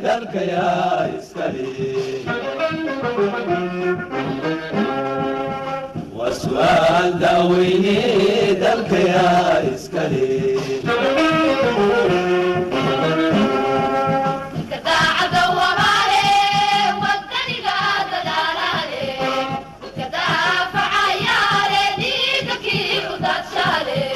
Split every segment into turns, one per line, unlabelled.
dalka yaa iskale وسؤال داويني دلك يا إسكالي
كداع دوامالي ودني قاد دالالي كدافع عيالي ديككي وداد شالي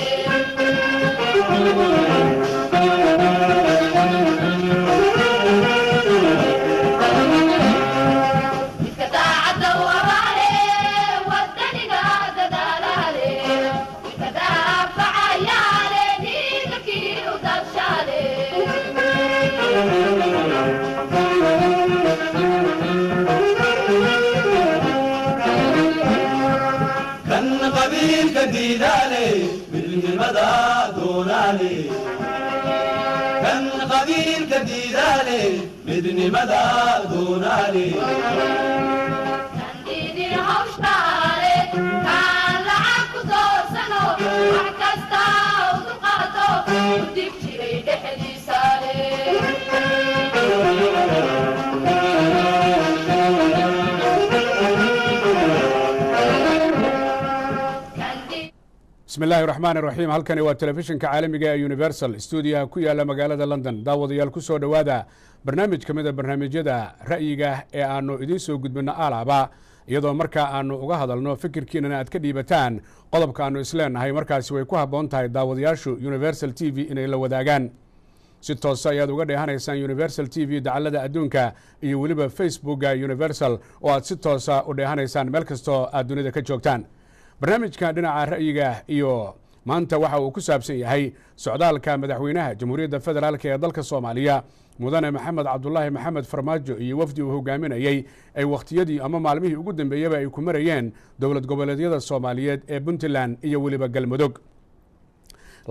ديدالي بالمدى دونالي كان قبيل كديدالي بدني مدى دونالي
كان ديدي هوشتالي كان لعب كدور سنو وحكستا ودقاتو وديك جيري دحدي سالي
بسم الله الرحمن الرحيم halkani waa telefishinka caalamiga ee Universal Studio ku yaala magaalada London daawadayaal ku soo dhawaada barnaamij kamid ah barnaamijyada ra'yiga ee aanu idin soo gudbino alaaba iyadoo marka aanu uga hadalno fikirkiina aad ka dhiibataan qodobka aanu isleenahay markaasi way ku haboon tahay daawadayaashu Universal TV inay la wadaagaan si toos ah ayaad uga dheehanaysaan Universal TV dacallada adduunka iyo waliba Facebooka Universal oo aad si toos ah u dheehanaysaan meel kasto aad dunida ka joogtaan barnaamijka dhinaca ra'yiga iyo maanta waxa uu ku saabsan yahay socdaalka madaxweynaha jamhuuriyadda federaalka ee dalka Soomaaliya mudane maxamed cabdullaahi maxamed farmaajo iyo wafdi uu hogaaminayay ay waqtiyadii ama maalmihii ugu dambeeyay ay ku marayeen dowlad goboleedyada Soomaaliyeed ee Puntland iyo waliba Galmudug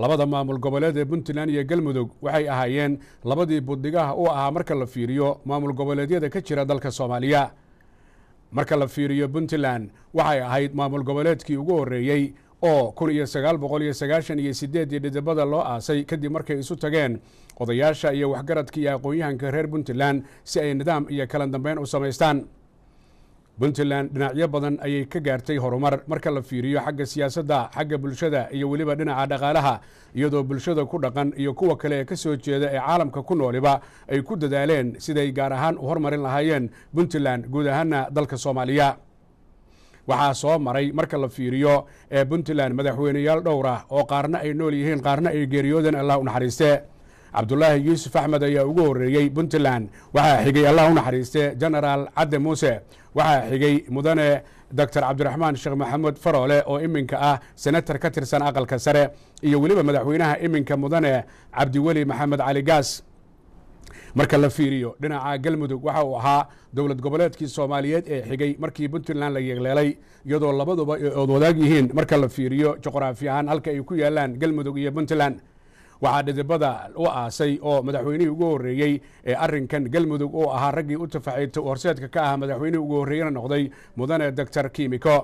labada maamul goboleed ee Puntland iyo Galmudug waxay ahaayeen labadii buddigaha oo ahaa marka la fiiriyo maamul goboleedyada ka jira dalka Soomaaliya marka la fiiriyo Puntland waxay ahayd maamul goboleedkii ugu horeeyay oo 1998 dhidibada loo aasay kadib markay isu tageen odayaasha iyo waxgaradka iyo aqoon-yahanka reer Puntland si ay nidaam iyo kala dambeyn u sameystaan Puntland dhinacyo badan ayay ka gaartay horumar marka la fiiriyo xagga siyaasadda xagga bulshada iyo waliba dhinaca dhaqaalaha iyadoo bulshada ku dhaqan iyo kuwa kale ka soo jeeda ee caalamka ku nooliba ay ku dadaaleen siday gaar ahaan u hormarin lahaayeen Puntland guud ahaanna dalka Soomaaliya waxaa soo maray marka la fiiriyo ee Puntland madaxweynayaal dhowr ah oo qaarna ay nool yihiin qaarna ay geeriyoodeen Allah u naxariiste Cabdullaahi Yuusuf Axmed ayaa ugu horeeyay Puntland waxaa xigay Allah u naxariiste General Cadde Muuse waxaa xigay mudane Dr. Cabdiraxmaan Sheekh Maxamed Faroole oo iminka ah senator ka tirsan aqalka sare iyo waliba madaxweynaha iminka mudane Cabdiweli Maxamed Cali Gaas marka la fiiriyo dhinaca Galmudug waxa uu ahaa dowlad goboleedkii Soomaaliyeed ee xigay markii Puntland la yeegleelay iyadoo labaduba ay wadaag yihiin marka la fiiriyo juqraafi ahaan halka ay ku yaalaan Galmudug iyo Puntland waxaa dhidibada u aasay oo madaxweynihii ugu horeeyay ee arrinkan Galmudug oo ahaa raggii u tafaacay horseedka ka ah madaxweynihii ugu horeeyana noqday mudane Dr. Kimiko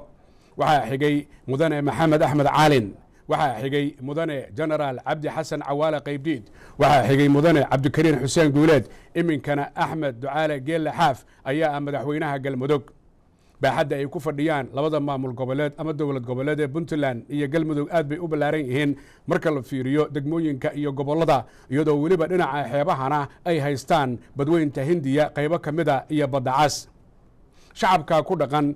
waxaa xigay mudane Maxamed Axmed Caalin waxaa xigay mudane General Cabdi Xasan Cawaale Qaybdiid waxaa xigay mudane Cabdikariin Xuseen Guuleed iminkana Axmed Ducaale Geelle Xaaf ayaa madaxweynaha Galmudug baaxadda ay ku fadhiyaan labada maamul goboleed ama dowlad goboleed ee Puntland iyo Galmudug aad bay u balaaran yihiin marka la fiiriyo degmooyinka iyo gobolada iyadoo waliba dhinaca xeebahana ay haystaan badweynta Hindiya qaybo kamida iyo badda cas shacabka ku dhaqan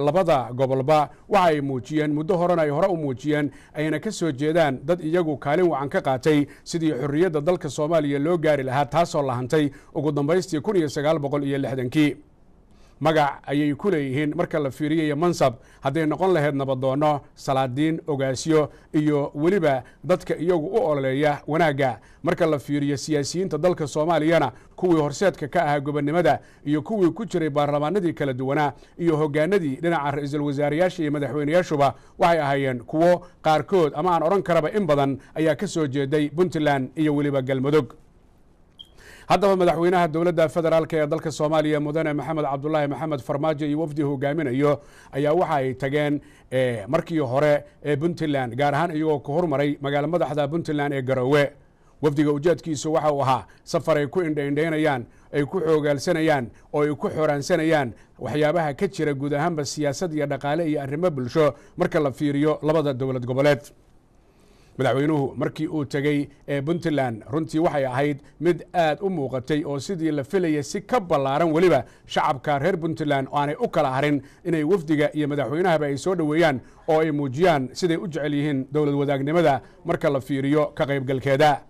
labada gobolba waxay muujiyeen muddo horena ay hore u muujiyeen ayna ka soo jeedaan dad iyagu kaalin wacan ka qaatay sidii xurriyadda dalka Soomaaliya loo gaari lahaa taasoo la hantay ugu dambeystii 1960kii magac ayay ku leeyihiin marka la fiiriyo mansab hadday noqon lahayd nabadoono salaadiin ogaasyo iyo waliba dadka iyagu u ololeeya wanaaga marka la fiiriyo siyaasiyiinta dalka Soomaaliyana kuwii horseedka ka ahaa gobonimada iyo kuwii ku jiray baarlamaanadii kala duwanaa iyo hogaanadii dhinaca ra'iisul wasaarayaasha iyo madaxweynayaashuba waxay ahaayeen kuwo qaarkood ama aan oran karaba in badan ayaa ka soo jeeday Puntland iyo waliba Galmudug haddaba madaxweynaha dowladda federaalka ee dalka Soomaaliya mudane maxamed cabdullaahi maxamed farmaajo iyo wafdi hogaaminayo ayaa waxa ay tageen markii hore ee Puntland gaar ahaan iyagoo ku hormaray magaalo madaxda Puntland ee Garowe wafdiga ujeedkiisu waxa uu ahaa safar ay ku indhaindhaynayaan ay ku xoogaalsanayaan oo ay ku xoraansanayaan waxyaabaha ka jira guud ahaanba siyaasad iyo dhaqaale iyo arrimo bulsho marka la fiiriyo labada dowlad goboleed. madaxweynuhu markii uu tegey ee puntland runtii waxay ahayd mid aad u muuqatay oo sidii la filayay si ka ballaaran weliba shacabka reer puntland oo aanay u kala harin inay wafdiga iyo madaxweynahaba ay soo dhoweeyaan oo ay muujiyaan siday u jecel yihiin dowlad wadaagnimada marka la fiiriyo ka qaybgalkeeda.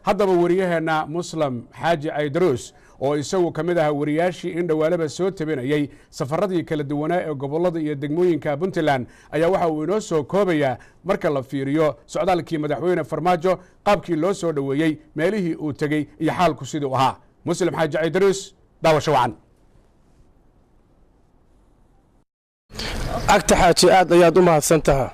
haddaba wariyaheenna muslim xaaji caydaruus oo isagu ka mid aha wariyaashii in dhowaalaba soo tabinayey safaradii kala duwanaa ee gobollada iyo degmooyinka puntland ayaa waxa uu inoo soo koobayaa marka la fiiriyo socdaalkii madaxweyne farmaajo qaabkii loo soo dhoweeyey meelihii uu tegey iyo xaalku siduu ahaa. muslim xaaji caydaruus daawasho wacan.
agta xaaji aad ayaad u mahadsantaha.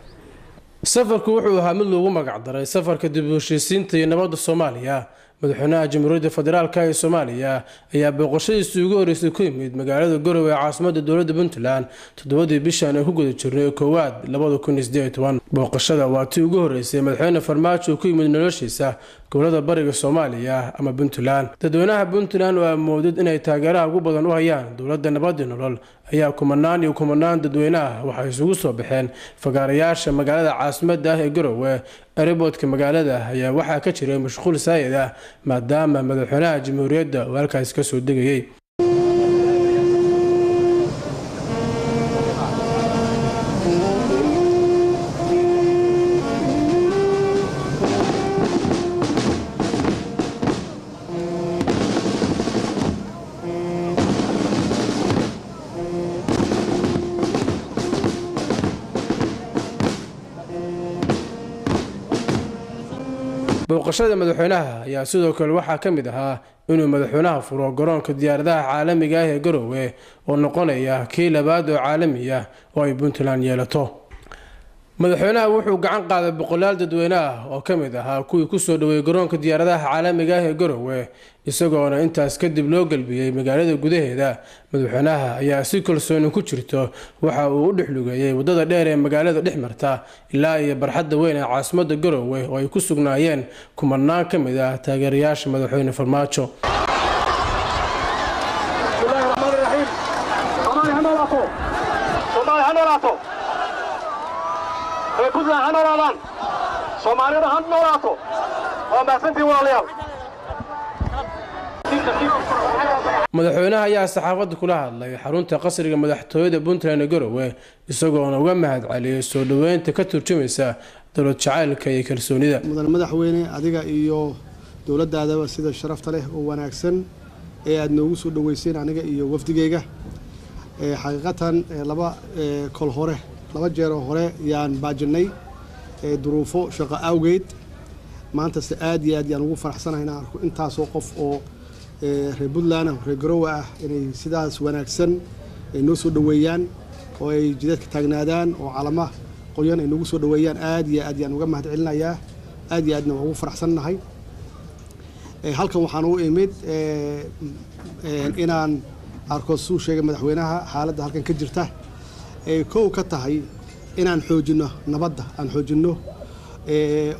safarku wuxuu ahaa mid loogu magac daray safarka dib u heshiisiinta iyo nabadda Soomaaliya. madaxweynaha jamhuuriyadda federaalka ee Soomaaliya ayaa booqashadiisii ugu horeysay ku yimid magaalada Garowe ee caasimadda dowladda Puntland 7 bishan ee ku guda jirnay koowaad 2018. booqashada waa tii ugu horeysay madaxweyne Farmaajo ku yimid noloshiisa gobolada bariga Soomaaliya ama Puntland. dadweynaha Puntland oo moodid inay taageeraha ugu badan u hayaan dowladda nabadda nolol ayaa kumanaan dadweynaha waxay isugu soo baxeen fagaarayaasha magaalada caasimadda ee Garowe. airportka magaalada ayaa waxaa ka jiray mashquul saayid ah maadaama madaxweynaha jamhuuriyadda uu halkaas ka soo degayay. booqashada madaxweynaha ayaa sidoo kale waxaa ka mid ahaa inuu madaxweynaha furo garoonka diyaaradaha caalamiga ah ee Garowe oo noqonaya kii labaad oo caalami ah oo ay Puntland yeelato. madaxweynaha wuxuu gacan qaaday boqolaal dadweyne ah oo ka mid ahaa kuwii ku soo dhaweeyay garoonka diyaaradaha caalamiga ah ee Garowe isagoona intaas kadib loo galbiyay magaalada gudaheeda. madaxweynaha ayaa si kalsooni ku jirto waxa uu u dhexlugayay wadada dheer ee magaalada dhexmarta ilaa iyo barxadda weyn ee caasimadda Garowe oo ay ku sugnaayeen kumanaan ka mid ah taageerayaasha madaxweyne Farmaajo. madaxweynaha ayaa saxaafadda kula hadlay xarunta qasriga madaxtooyada Puntland ee Garowe isagoona uga mahad celiyay soo dhaweynta ka turjumaysa dowlad jacaylka iyo kalsoonida.
madaxweyne adiga iyo dowladdaadaba sida sharafta leh oo wanaagsan ee aad noogu soo dhaweyseen aniga iyo wafdigeyga. xaqiiqatan laba jeer hore yaan baajinay duruufo shaqo awgeed. maanta si aad iyo aad yaan ugu faraxsanahay inaan arko intaasoo qof oo reer Puntland reer Garowe ah inay sidaas wanaagsan noo soo dhaweeyaan oo ay jidadka taagnaadaan oo calama qoyan ay nagu soo dhaweeyaan. aad iyo aad yaan uga mahad celinayaa. aad iyo aadna waan ugu faraxsanahay. halkan waxaan u imid inaan arko suu sheegay madaxweynaha xaaladda halkan ka jirta kow ka tahay inaan xoojino nabadda aan xoojino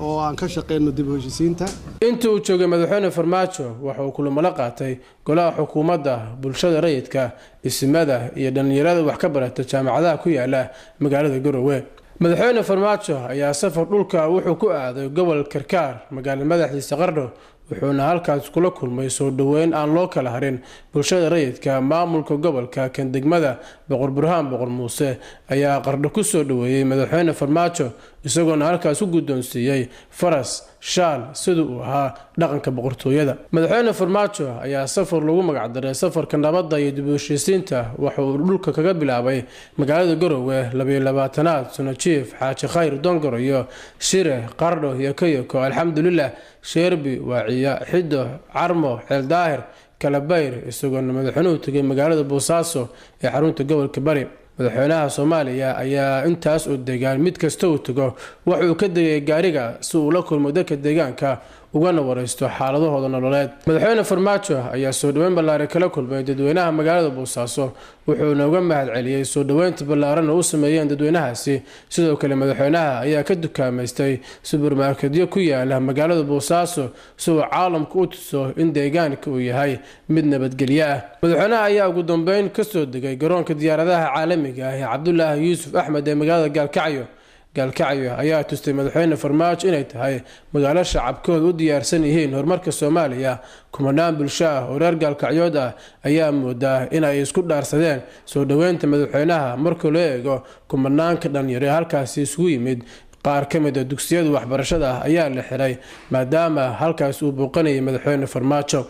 oo aan ka shaqeyno dib u heshiisiinta.
intii uu joogay madaxweyne Farmaajo waxa uu kulamo la qaatay golaha xukuumadda, bulshada rayidka, dhismada iyo dhalinyarada wax ka barata jaamacadaha ku yaala magaalada Garowe. madaxweyne Farmaajo ayaa safar dhulka wuxuu ku aaday gobol Karkaar magaalada madaxdiisa Qardho wuxuuna halkaas kula kulmay soo dhaweyn aan loo kala harin bulshada rayidka. maamulka gobolka kan degmada Boqor Burhaan Boqor Muuse ayaa Qardho ku soo dhaweeyay madaxweyne Farmaajo isagoona halkaas u guddoonsiiyay faras shaal sidoo uu ahaa dhaqanka boqortooyada. madaxweyne Farmaajo ayaa safar lagu magac daray safarka nabadda iyo dib u heshiisiinta waxa uu dhulka kaga bilaabay magaalada Garowe 22aad sano jiif Xaaji Khayr Dongor iyo Shire Qardho iyo Kayoko alxamdulillah Sheerbi Waaciya Xido Carmo Xeel Daahir Kalabayr isagoona madaxweynuhu tagay magaalada Boosaaso ee xarunta gobolka Bari. madaxweynaha Soomaaliya ayaa intaas oo deegaan mid kasta uu tago wuxuu ka degay gaariga si uu la kulmo dadka deegaanka ugana waraysto xaaladahooda nololeed. Madaxweyne Farmaajo ayaa soo dhaweyn ballaaran kala kulmay dadweynaha magaalada Boosaaso wuxuuna uga mahadceliyay soo dhaweynta ballaaran oo uu sameeyeen dadweynahaasi. Sidoo kale madaxweynaha ayaa ka dukaamaystay supermarketyo ku yaala magaalada Boosaaso si uu caalamka u tuso in deegaanka uu yahay mid nabadgelyo ah. Madaxweynaha ayaa ugu dambeyn ka soo degay garoonka diyaaradaha caalamiga ah ee Cabdullaahi Yuusuf Axmed ee magaalada Gaalkacyo ayaa tustay madaxweyne Farmaajo inay tahay magaalo shacabkooda u diyaarsan yihiin horumarka Soomaaliya. Kumanaan bulsho ah oo reer Gaalkacyood ah ayaa moodaa in ay isku dhaarsadeen soo dhaweynta madaxweynaha marka loo eego kumanaanka dhalinyaro halkaasi isugu yimid. Qaar ka mid ah dugsiyada waxbarashada ayaa la xiray maadaama halkaas uu booqanayay madaxweyne Farmaajo.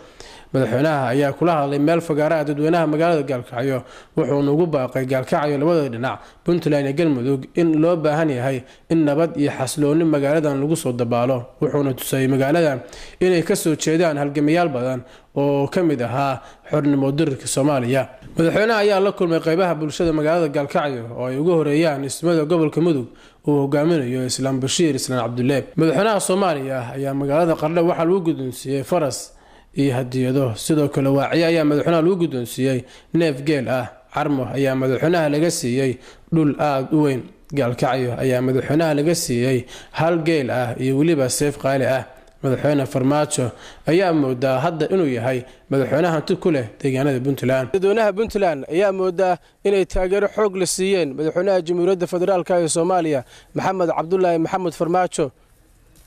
Madaxweynaha ayaa kula hadlay meel fagaara dadweynaha magaalada Gaalkacyo wuxuuna ugu baaqay Gaalkacyo labada dhinac Puntland iyo Galmudug in loo baahan yahay in nabad iyo xasilooni magaaladan lagu soo dabaalo. Wuxuuna tusay magaaladan inay ka soo jeedaan halgamayaal badan oo ka mid ahaa xornimo dirka Soomaaliya. Madaxweynaha ayaa la kulmay qaybaha bulshada magaalada Gaalkacyo oo ay ugu horeeyaan ismada gobolka Mudug uu hogaaminayo Islaam Bashiir Islaan Cabdulle. Madaxweynaha Soomaaliya ayaa magaalada Qardho waxa lagu guddoonsiiyay faras iyo hadiyado. Sidoo kale waaciye ayaa madaxweynaha lagu guddoonsiiyay neef geel ah. Carmo ayaa madaxweynaha laga siiyay dhul aad u weyn. Gaalkacyo ayaa madaxweynaha laga siiyay hal geel ah iyo waliba seef qaali ah. Madaxweyne Farmaajo ayaa moodaa hadda inuu yahay madaxweynaha hanti ku leh deegaanada Puntland. Dadweynaha Puntland ayaa moodaa inay taageero xoog la siiyeen madaxweynaha Jamhuuriyadda Federaalka ee Soomaaliya Maxamed Cabdullaahi Maxamed Farmaajo.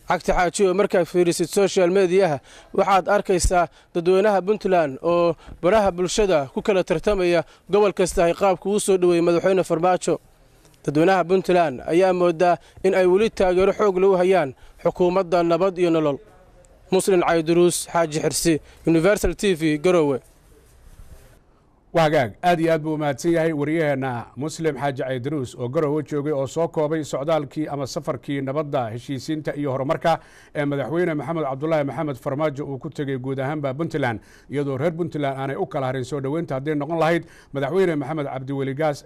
Cagta xaajiyo markaa fiirisid social media waxaad arkaysaa dadweynaha Puntland oo baraha bulshada ku kala tartamaya gobol kasta ay qaabka u soo dhaweeyay madaxweyne Farmaajo. Dadweynaha Puntland ayaa moodaa in ay wali taageero xoog leh u hayaan xukuumadda nabad iyo nolol. Muslim Cayduruus Xaaji Xirsi, Universal TV, Garowe.
wagaag aad iyo aad buu mahadsan yahay wariyaheena Muslim Xaaji Cayduruus oo Garowe joogay oo soo koobay socdaalkii ama safarkii nabadda heshiisiinta iyo horumarka ee madaxweyne Maxamed Cabdullaahi Maxamed Farmaajo uu ku tagay guud ahaanba Puntland iyadoo reer Puntland aanay u kala harin soo dhaweynta haddii noqon lahayd madaxweyne Maxamed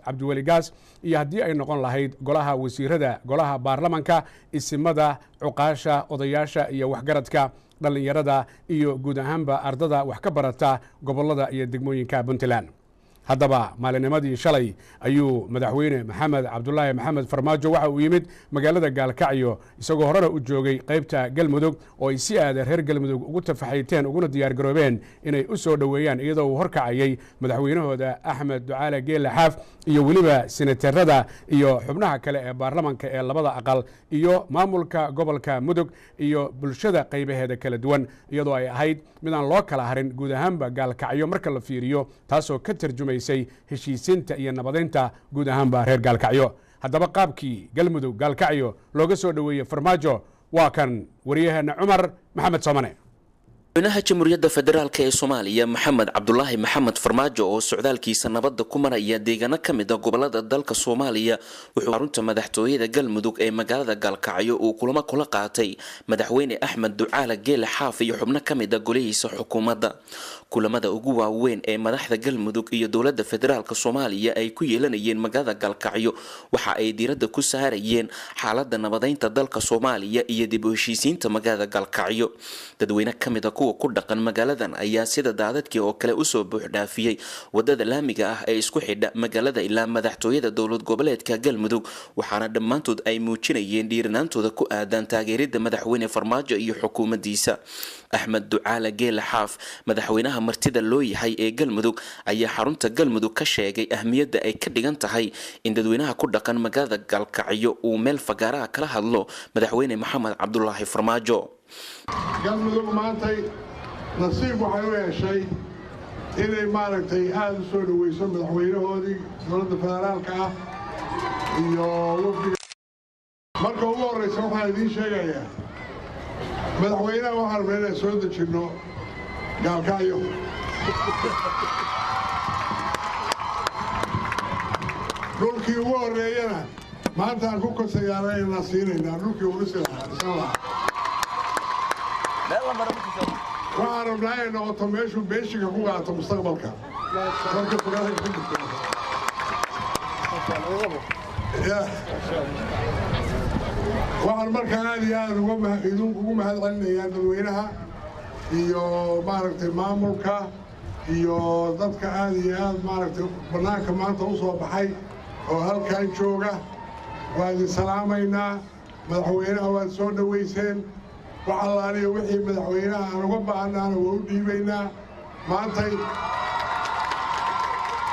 Cabdiweli Gaas iyo haddii ay noqon lahayd golaha wasiirada golaha baarlamaanka isimada cuqaasha odayaasha iyo waxgaradka dhalinyarada iyo guud ahaanba ardada wax ka barata gobolada iyo degmooyinka Puntland. haddaba maalinimadii shalay ayuu madaxweyne Maxamed Cabdullaahi Maxamed Farmaajo waxa uu yimid magaalada Gaalkacyo isagoo horena u joogay qaybta Galmudug oo ay si aad reer Galmudug ugu tafaxayteen uguna diyaar garoobeen inay u soo dhaweeyaan iyadoo uu horkacayay madaxweynahooda Axmed Ducaale Geelle Xaaf iyo waliba senatarada iyo xubnaha kale ee baarlamaanka ee labada aqal iyo maamulka gobolka Mudug iyo bulshada qaybaheeda kala duwan iyadoo ay ahayd midaan loo kala harin guud ahaanba Gaalkacyo marka la fiiriyo taasoo ka tarjumay heshiisiinta iyo nabadeynta guud ahaanba reer Gaalkacyo. haddaba qaabkii Galmudug Gaalkacyo looga soo dhaweeyay Farmaajo waa kan wariyaheena Cumar Maxamed Soomane.
madaxweynaha Jamhuuriyadda Federaalka ee Soomaaliya Maxamed Cabdullaahi Maxamed Farmaajo oo socdaalkiisa nabadda ku maraya deegaano ka mid ah gobolada dalka Soomaaliya wuxuu xarunta madaxtooyada Galmudug ee magaalada Gaalkacyo uu kulamo kula qaatay madaxweyne Axmed Ducaale Geelle Xaaf iyo xubno ka mid ah golihiisa xukuumadda. kulamada ugu waaweyn ee madaxda Galmudug iyo dowladda Federaalka Soomaaliya ay ku yeelanayeen magaalada Gaalkacyo waxa ay diiradda ku saarayeen xaaladda nabadeynta dalka Soomaaliya iyo dib u heshiisiinta magaalada Gaalkacyo. dadweyne ka mid ah ku dhaqan magaaladan ayaa sida daadadkii oo kale u soo buux dhaafiyay wadada laamiga ah ee isku xidha magaalada ilaa madaxtooyada dowlad goboleedka Galmudug waxaana dhammaantood ay muujinayeen dhiiranaantooda ku aadan taageerida madaxweyne Farmaajo iyo xukuumaddiisa. Axmed Ducaale Geelle Xaaf madaxweynaha martida loo yahay ee Galmudug ayaa xarunta Galmudug ka sheegay ahmiyadda ay ka dhigan tahay in dadweynaha ku dhaqan magaalada Gaalkacyo uu meel fagaaraha kala hadlo madaxweyne Maxamed Cabdullaahi Farmaajo.
Galmudug maantay nasiib waxay u yeeshay inay maaragtay aad u soo dhaweyso madaxweynahoodii dowladda federaalka ah iyo wafdiga. marka ugu horreysa waxaan idiin sheegayaa madaxweynaha waxaan rabnaa inaan soo dejinno Gaalkacyo. dhulkii ugu horreeyana maanta aan ku kasayaana inaan siinaynaa dhulkii ugu dhisi lahaa insha Allah. waxaan rabnaa inay noqoto meeshuu beeshiga ku qaato mustaqbalka marka fogaaha ku jirto. waxaan markaa aad iyo aad ugu mahad celinayaa dadweynaha iyo maaragtay maamulka iyo dadka aad iyo aad maaragtay bannaanka maanta u soo baxay oo halkan jooga waa idin salaamaynaa madaxweynaha waad soo dhowayseen wax allaaliyo wixii madaxweynaha aan uga baahannaana waa u dhiibaynaa maantay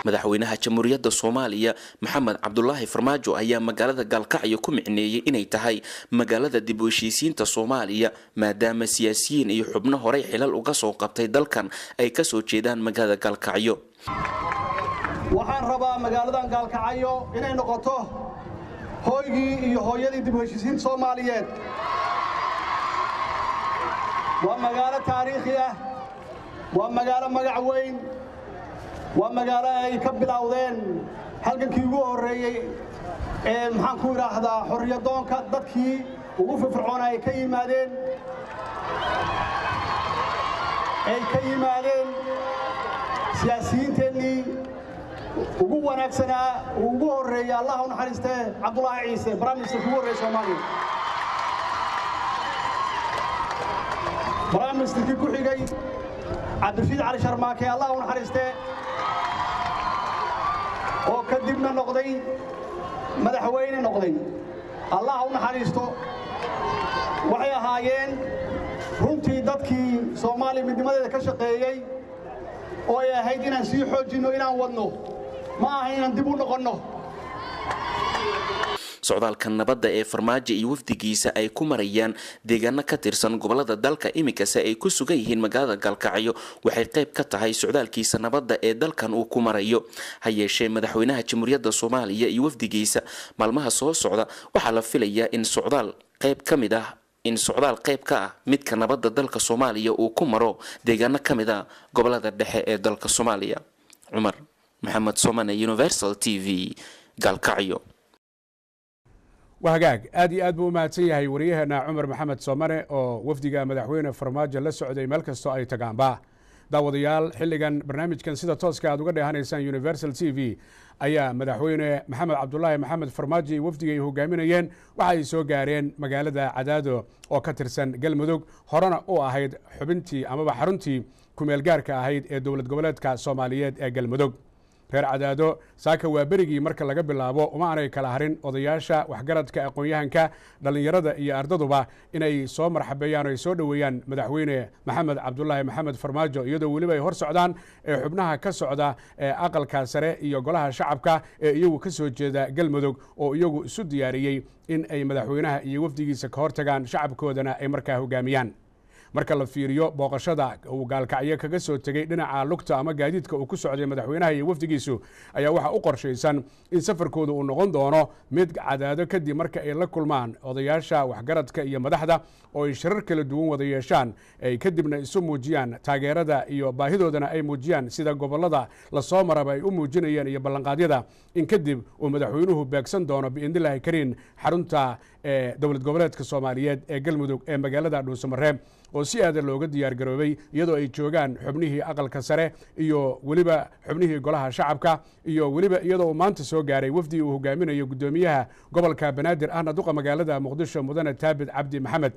madaxweynaha jamhuuriyadda Soomaaliya Maxamed Cabdullaahi Farmaajo ayaa magaalada Gaalkacyo ku micneeyay inay tahay magaalada dib u heshiisiinta Soomaaliya maadaama siyaasiyiin iyo xubno hore xilal uga soo qabtay dalkan ay ka soo jeedaan magaalada Gaalkacyo.
waxaan rabaa magaaladan Gaalkacyo inay noqoto hooygii iyo hooyadii dib u heshiisiinta Soomaaliyeed. waa magaalo taariikhi ah, waa magaalo magac weyn, waa magaalo ay ka bilowdeen halgankii ugu horeeyay ee maxaan ku yiraahdaa xorriyadoonka dadkii ugu firfircoonaa ay ka yimaadeen siyaasiyiinteennii ugu wanaagsanaa ugu horeeyay Allah u naxariistee Cabdullaahi Ciise barnaamijka ugu horeeyay Soomaaliya barnaamijkii ku xigay Cabdirashiid Cali Sharmaake Allah u naxariistee oo kadibna noqday madaxweyne noqday Allah u naxariisto waxay ahaayeen runtii dadkii Soomaaliya midnimadeeda ka shaqeeyay oo ay ahayd inaan sii xoojino inaan wadno ma aha inaan dib u noqonno.
socdaalka nabadda ee Farmaajo iyo wafdigiisa ay ku marayaan deegaano ka tirsan gobolada dalka imikase ay ku sugan yihiin magaalada Gaalkacyo waxay qayb ka tahay socdaalkiisa nabadda ee dalkan uu ku marayo. ha yeeshee madaxweynaha jamhuuriyadda Soomaaliya iyo wafdigiisa maalmaha soo socda waxaa la filayaa in socdaal qayb ka ah midka nabadda dalka Soomaaliya uu ku maro deegaano ka mid ah gobolada dhexe ee dalka Soomaaliya. Cumar Maxamed Somane, Universal TV, Gaalkacyo.
وهجاج أدي أدبو ما تسيه وريهنا عمر محمد صومري أو وفدي مدحوين فرماج لسه عدي ملك استوى تجمع داوديال حلقان برنامج كان سيدا توسكا دوغدا هانيسان يونيفرسال تي في أيا مدحوين محمد عبد الله محمد فرماجي وفدي هو جامينيين وعي سو جارين مجال عدادو أو كترسن قلمدوق هرانا أو أهيد حبنتي أما بحرنتي كميل جارك أهيد دولة قبلات كصوماليات قلمدوق reer cadaado saaka waa berigii marka laga bilaabo uma aanay kala harin odayaasha waxgaradka aqoon-yahanka dhalinyarada iyo ardaduba inay soo marxabeeyaan oo ay soo dhoweeyaan madaxweyne maxamed cabdulaahi maxamed farmaajo iyadoo weliba ay hor socdaan xubnaha ka socda aqalka sare iyo golaha shacabka ee iyagu ka soo jeeda galmudug oo iyagu isu diyaariyey in ay madaxweynaha iyo wafdigiisa ka hortagaan shacabkoodana ay markaa hogaamiyaan. marka la fiiriyo booqashada uu Gaalkacyo kaga soo tagay dhinaca lugta ama gaadiidka uu ku socday madaxweynaha iyo wafdigiisu ayaa waxa u qorshaysan in safarkooda uu noqon doono mid cadaado kadib marka ay la kulmaan odayaasha waxgaradka iyo madaxda oo ay shirar kala duwan wada yeeshaan ay kadibna isu muujiyaan taageerada iyo baahidoodana ay muujiyaan sida gobolada la soo maraba ay u muujinayeen iyo ballanqaadyada in kadib uu madaxweynuhu beegsan doono biidnillaahi kariin xarunta dowlad goboleedka Soomaaliyeed ee Galmudug ee magaalada Dhuusamareeb oo si aad looga diyaar garoobay iyadoo ay joogaan xubnihii aqalka sare iyo waliba xubnihii golaha shacabka iyo waliba iyadoo maanta soo gaaray wafdi uu hogaaminayo gudoomiyaha gobolka Banaadir ahna duqa magaalada Muqdisho mudane Taabid Cabdi Maxamed.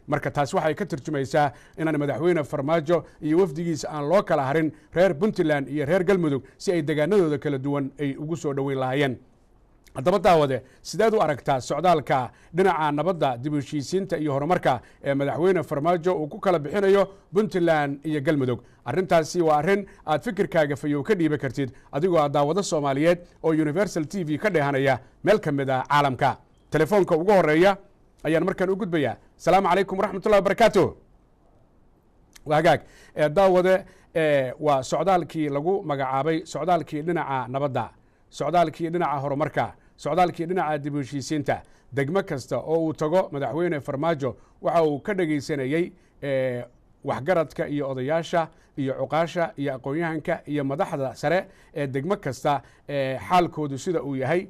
marka taas waxay ka tarjumaysaa inaan madaxweyne Farmaajo iyo wafdigiisa aan loo kala harin reer Puntland iyo reer Galmudug si ay deegaanadooda kala duwan ay ugu soo dhaweyn lahaayeen. haddaba daawade sidaad u aragtaa socdaalka dhinaca nabadda dib u heshiisiinta iyo horumarka ee madaxweyne Farmaajo uu ku kala bixinayo Puntland iyo Galmudug? arrintaasi waa arrin aad fikirkaaga fayow ka dhiiba kartid adigoo daawada Soomaaliyeed oo Universal TV ka dheehanaya meel ka mid ah caalamka. telefoonka ugu horeeya ayaan markaan u gudbayaa. salaamu calaykum waraxmatullahi wabarakaatuh. wahagaag daawade waa socdaalkii lagu magacaabay socdaalkii dhinaca nabadda, socdaalkii dhinaca horumarka, socdaalkii dhinaca dib u heshiisiinta. degmo kasta oo uu tago madaxweyne Farmaajo waxa uu ka dhageysanayay waxgaradka iyo odayaasha iyo cuqaasha iyo aqoon-yahanka iyo madaxda sare ee degmo kasta xaalkoodu sida uu yahay,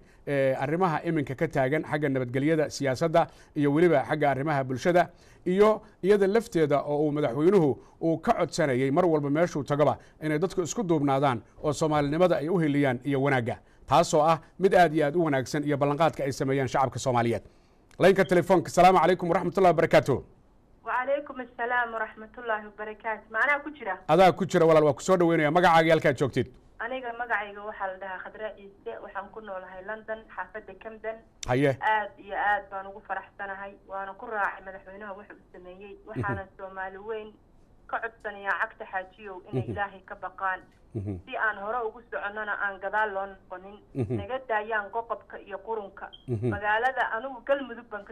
arrimaha iminka ka taagan xagga nabadgelyada, siyaasadda iyo weliba xagga arrimaha bulshada iyo iyada lafteeda oo uu madaxweynuhu uu ka codsanayay mar walba meeshuu tagaba inay dadku isku duubnaadaan oo Soomaalinimada ay u heliyaan iyo wanaagga, taasoo ah mid aad iyo aad u wanaagsan iyo ballanqaadka ay sameeyaan shacabka Soomaaliyeed. laynka telefoonka asalaamu calaykum waraxmatullahi wabarakaatu.
وعليكم السلام ورحمة الله وبركاته معنا كجرة
adaa ku jira walaal waa ku soo dhaweynaya magacaaga halkaad joogtid.
أنا مقعي وحال ده خضراء إيساء وحن كنا لهاي لندن حافظة كمدن
haye
يا بانو فرح سنة هاي وأنا كل راعي مدحوينها وحب السمية وحنا السومالوين كعب سنة يا عكت حاجيو إن إلهي كبقان si aan hore ugu soconana aan gadaal loo noqonin naga daayaan qoqobka iyo qurunka magaalada anigu galmudug baan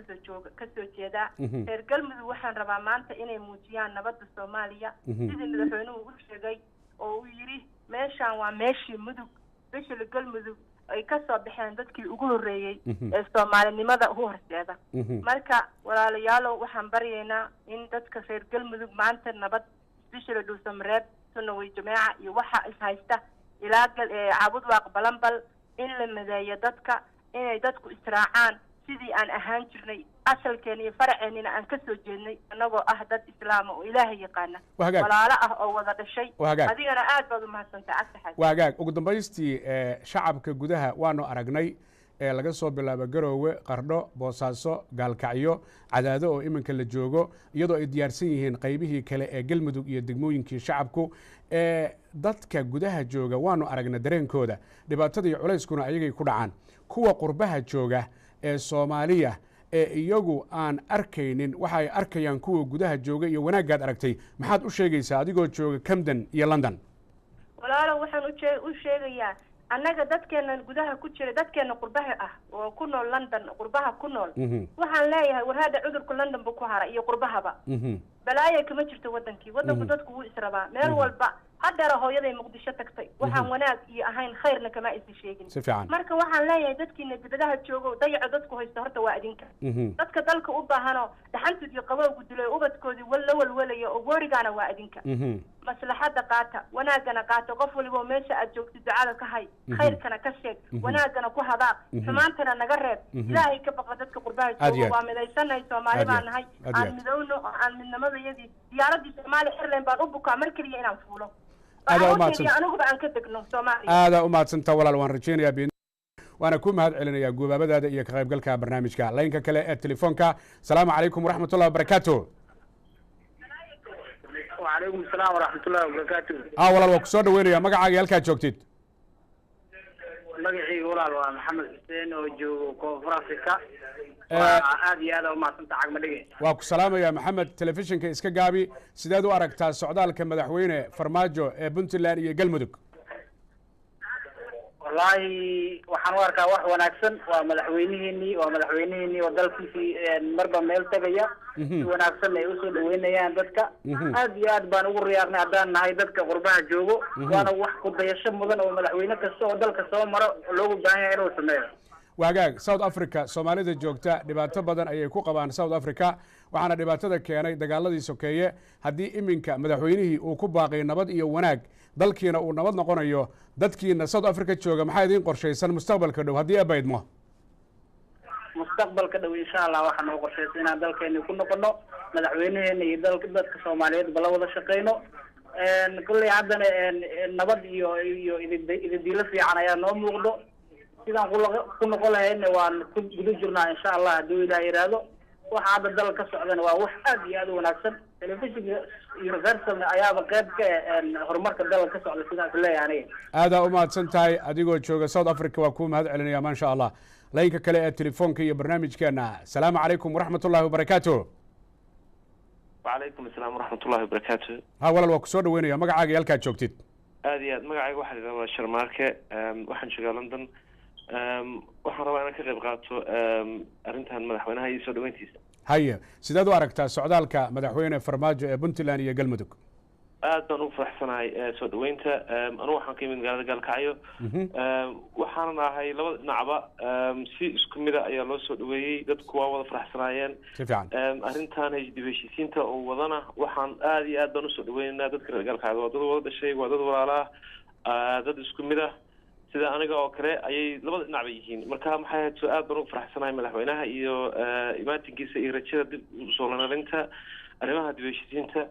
kasoo jeedaa reer galmudug waxaan rabaa maanta inay muujiyaan nabadda Soomaaliya sidii madaxweynuhu u sheegay oo uu yiri meeshaan waa meeshii mudug bishil galmudug ay ka soo baxeen dadkii ugu horeeyay ee Soomaalinimada u horseeda marka walaalayaal waxaan baryaynaa in dadka reer galmudug maanta nabad bishil dhuusamareeb سنوي جماعة يوحى إسهايسته إلى عبود واقبلن بل إن لمدايا دتك إن دتك إسراعان سيدي أن أهانجرني أصل كاني فرع إن أن كسر جني أنا أهدد إسلام وإلهي يقانا ولا لا أو هذا الشيء هذه أنا أعد ما سنتعكس حاجة
وهاجاك وقدم بيستي شعبك جودها وانو أرجني laga soo bilaabo Garowe Qardho Boosaaso Gaalkacyo Cadaado oo iminka la joogo iyadoo ay diyaarsan yihiin qaybihii kale ee Galmudug iyo degmooyinkii shacabku dadka gudaha jooga waanu aragna dareenkooda dhibaatada iyo culayskuna ayagay ku dhacaan kuwa qurbaha jooga ee Soomaaliya ee iyagu aan arkaynin waxa ay arkayaan kuwa gudaha jooga iyo wanaagaad aragtay maxaad u sheegaysaa adigoo jooga Camden iyo London
walaalo waxaan u sheegayaa annaga dadkeena gudaha ku jira dadkeena qurbaha ah oo ku nool London qurbaha ku nool waxaan leeyahay war hada cudurka London buu ku haray iyo qurbahaba balaaya kama jirto wadanku dadku wuu israbaa meel walba hadda hooyaday Muqdisho tagtay waxaan wanaag iyo ahayn khayrna kama is sheegin marka waxaan leeyahay dadkiina dibadaha joogo dayaco dadku haysto horta waa adinka dadka dalka u baahano dhaxantu iyo qabowgu dilay ubadkoodii walwalayo oo goorigaana waa adinka maslaxada qaata wanaagana qaata qof waliba meesha aad joogtid ducada ka hay khayrkana ka sheeg wanaagana ku hadaaq xumaantana naga reeb ilaahay ka baqa dadka qurbaha joogo waa midaysanay Soomaali baan nahay aan midowno aan midnimadayadii diyaaradii Soomaali Airlines baan u bukaa mar kaliya inaan fuulo
aada u mahadsantaa walaal waan rajeynayaa waana ku mahad celinayaa goobaabadaada iyo ka qaybgalka barnaamijka laynka kale ee telefoonka asalaamu calaykum waraxmatullahi wabarakaatu
وعليكم السلام ورحمة الله وبركاته.
walaal waa ku soo dhaweynaya magacaaga halkaad joogtid
magacii walaal waa Maxamed Xuseen oo joogo Koonfur Afrika aad iyo aad u mahadsantahay cagma dhigay
waa ku salaamaya Maxamed telefishinka iska gaabi sideed u aragtaa socdaalka madaxweyne Farmaajo ee Puntland iyo Galmudug
wallahi waxaan u arkaa wax wanaagsan waa madaxweynihiinii oo dalkiisii marba meel tagaya si wanaagsan ay u soo dhaweynayaan dadka aad iyo aad baan ugu riyaaqnay haddaan nahay dadka qurbaha joogo waana wax ku dayasho mudan oo madaxweyne kasta oo dalka soo maro loogu baahan yahay inuu sameeyo
waagaag South Africa Soomaalida joogta dhibaato badan ayay ku qabaan South Africa waxaana dhibaatada keenay dagaaladii sokeeye haddii iminka madaxweynihii uu ku baaqay nabad iyo wanaag dalkiina uu nabad noqonayo dadkiina South Africa jooga maxay idin qorshaysan mustaqbalka dhow haddii ay baydmo
mustaqbalka dhow insha Allah waxaan u qorshaysan inaan dalkeena ku noqono madaxweynaheena iyo dadka Soomaaliyeed bala wada shaqeyno kulli haddana nabad iyo idin fiican ayaa noo muuqdo sidaan ku noqon lahayna waan ku guda jirnaa insha Allah haddii Ilaahay yiraahdo waxa hadda dalka ka socdana waa wax aad iyo aad u wanaagsan telefishinka Universal ayaaba qayb ka horumarka dalka ka socda sidaan leeyahay
aada u mahadsan tahay adigoo jooga South Africa waa ku mahad celinaya ma sha Allah laynka kale ee telefoonka iyo barnaamijkeena salaamu calaykum waraxmatullaahi wabarakaatu
وعليكم السلام ورحمة الله وبركاته.
walaal waa ku soo dhaweynaya magacaaga halkaad joogtid
aad magacayga waxa la yiraahdaa Sharmaarke waxaan joogaa London waxaan rabaa inaan ka qayb qaato arrintan madaxweynaha iyo soo dhaweyntiisa
haye sidaad u aragtaa socdaalka madaxweyne Farmaajo ee Puntland iyo Galmudug
aad baan ugu faraxsanahay soo dhaweynta anigu waxaan ka yimid magaalada Gaalkacyo waxaan ahay labada dhinacba si isku mid ah ayaa loo soo dhaweeyay dadku waa wada faraxsanaayeen arrintan dib heshiisiinta oo wadana waxaan aad iyo aad baan u soo dhaweynaynaa dadka reer Gaalkacyo waa dad wada dhashay waa dad walaala ah dad isku mid ah sida aniga oo kale ayay labada dhinacba yihiin marka maxay ahayd aad baan ugu faraxsanahay madaxweynaha iyo imaatinkiisa iyo rajada dib u soo lanarinta arrimaha dib heshiisiinta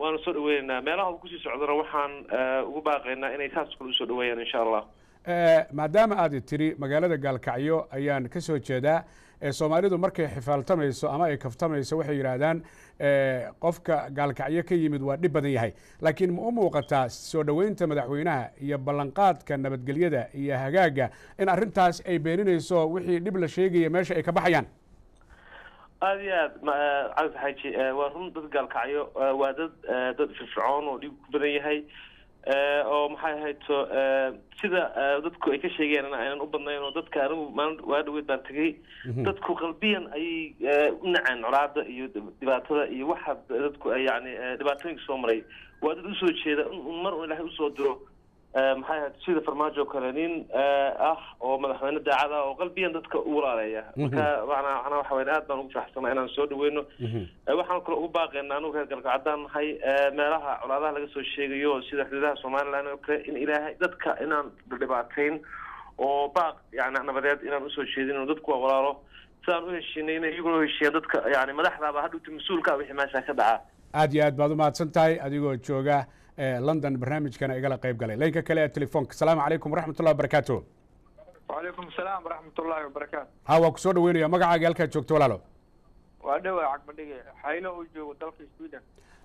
waana soo dhaweynaynaa meelaha uu ku sii socdana waxaan ugu baaqaynaa inay taas kale u soo dhaweeyaan insha Allah
maadaama aad tiri magaalada gaalkacyo ayaan ka soo jeedaa soomaalidu markay xifaaltamayso ama ay kaftamayso waxay yidhaahdaan qofka gaalkacyo ka yimid waa dhib badan yahay laakiin ma u muuqataa soo dhoweynta madaxweynaha iyo ballanqaadka nabadgelyada iyo hagaaga in arrintaas ay beeninayso wixii dhib la sheegaya meesha ay ka baxayaan
aada iyo aad cabdi xaaji waa run dad gaalkacyo waa dad firfircoon oo dhib ku badan yahay oo maxay ahayto sida dadku ay ka sheegeen aynan u badnayn oo dadka anigu waa dhaweyd baan tegay dadku qalbiyan ayay u naceen colaada iyo dhibaatada iyo waxa dadku ay yani dhibaatooyinka soo maray waa dad usoo jeeda mar un ilaahay usoo diro maxay ahayd sida farmaajo kale nin ah oo madaxweyne daacad ah oo qalbiyan dadka u walaaleeya marka macnaa waxa weyn aad baan ugu faraxsanaa inaan soo dhaweyno waxaan kale ugu baaqaynaa anigu reer galkacadaan nahay meelaha colaadaha laga soo sheegayo sida xuduudaha somaliland oo kale in ilaahay dadka inaan dhibaatayn oo baaq yani nabadeed inaan usoo jeedin oo dadku waa walaalo sidaan u heshiinay inay iyaguna heshiiyaan dadka yani madaxdaaba hadhowta mas-uulka wixii meesha ka dhaca
aad iyo aad baad umahadsan tahay adigoo jooga london barnaamijkana igala qayb galay laynka kale ee telefoonka asalaamu calaykum waraxmat ullahi wabarakaatu
wacalaykum asalaam waraxmat ullahi wabarakaatu
ha waa kusoo dhaweynaya magacaaga halkaad joogto walaalo
waa dhawaa cagmadhige xaylo uu joogo dalka sweden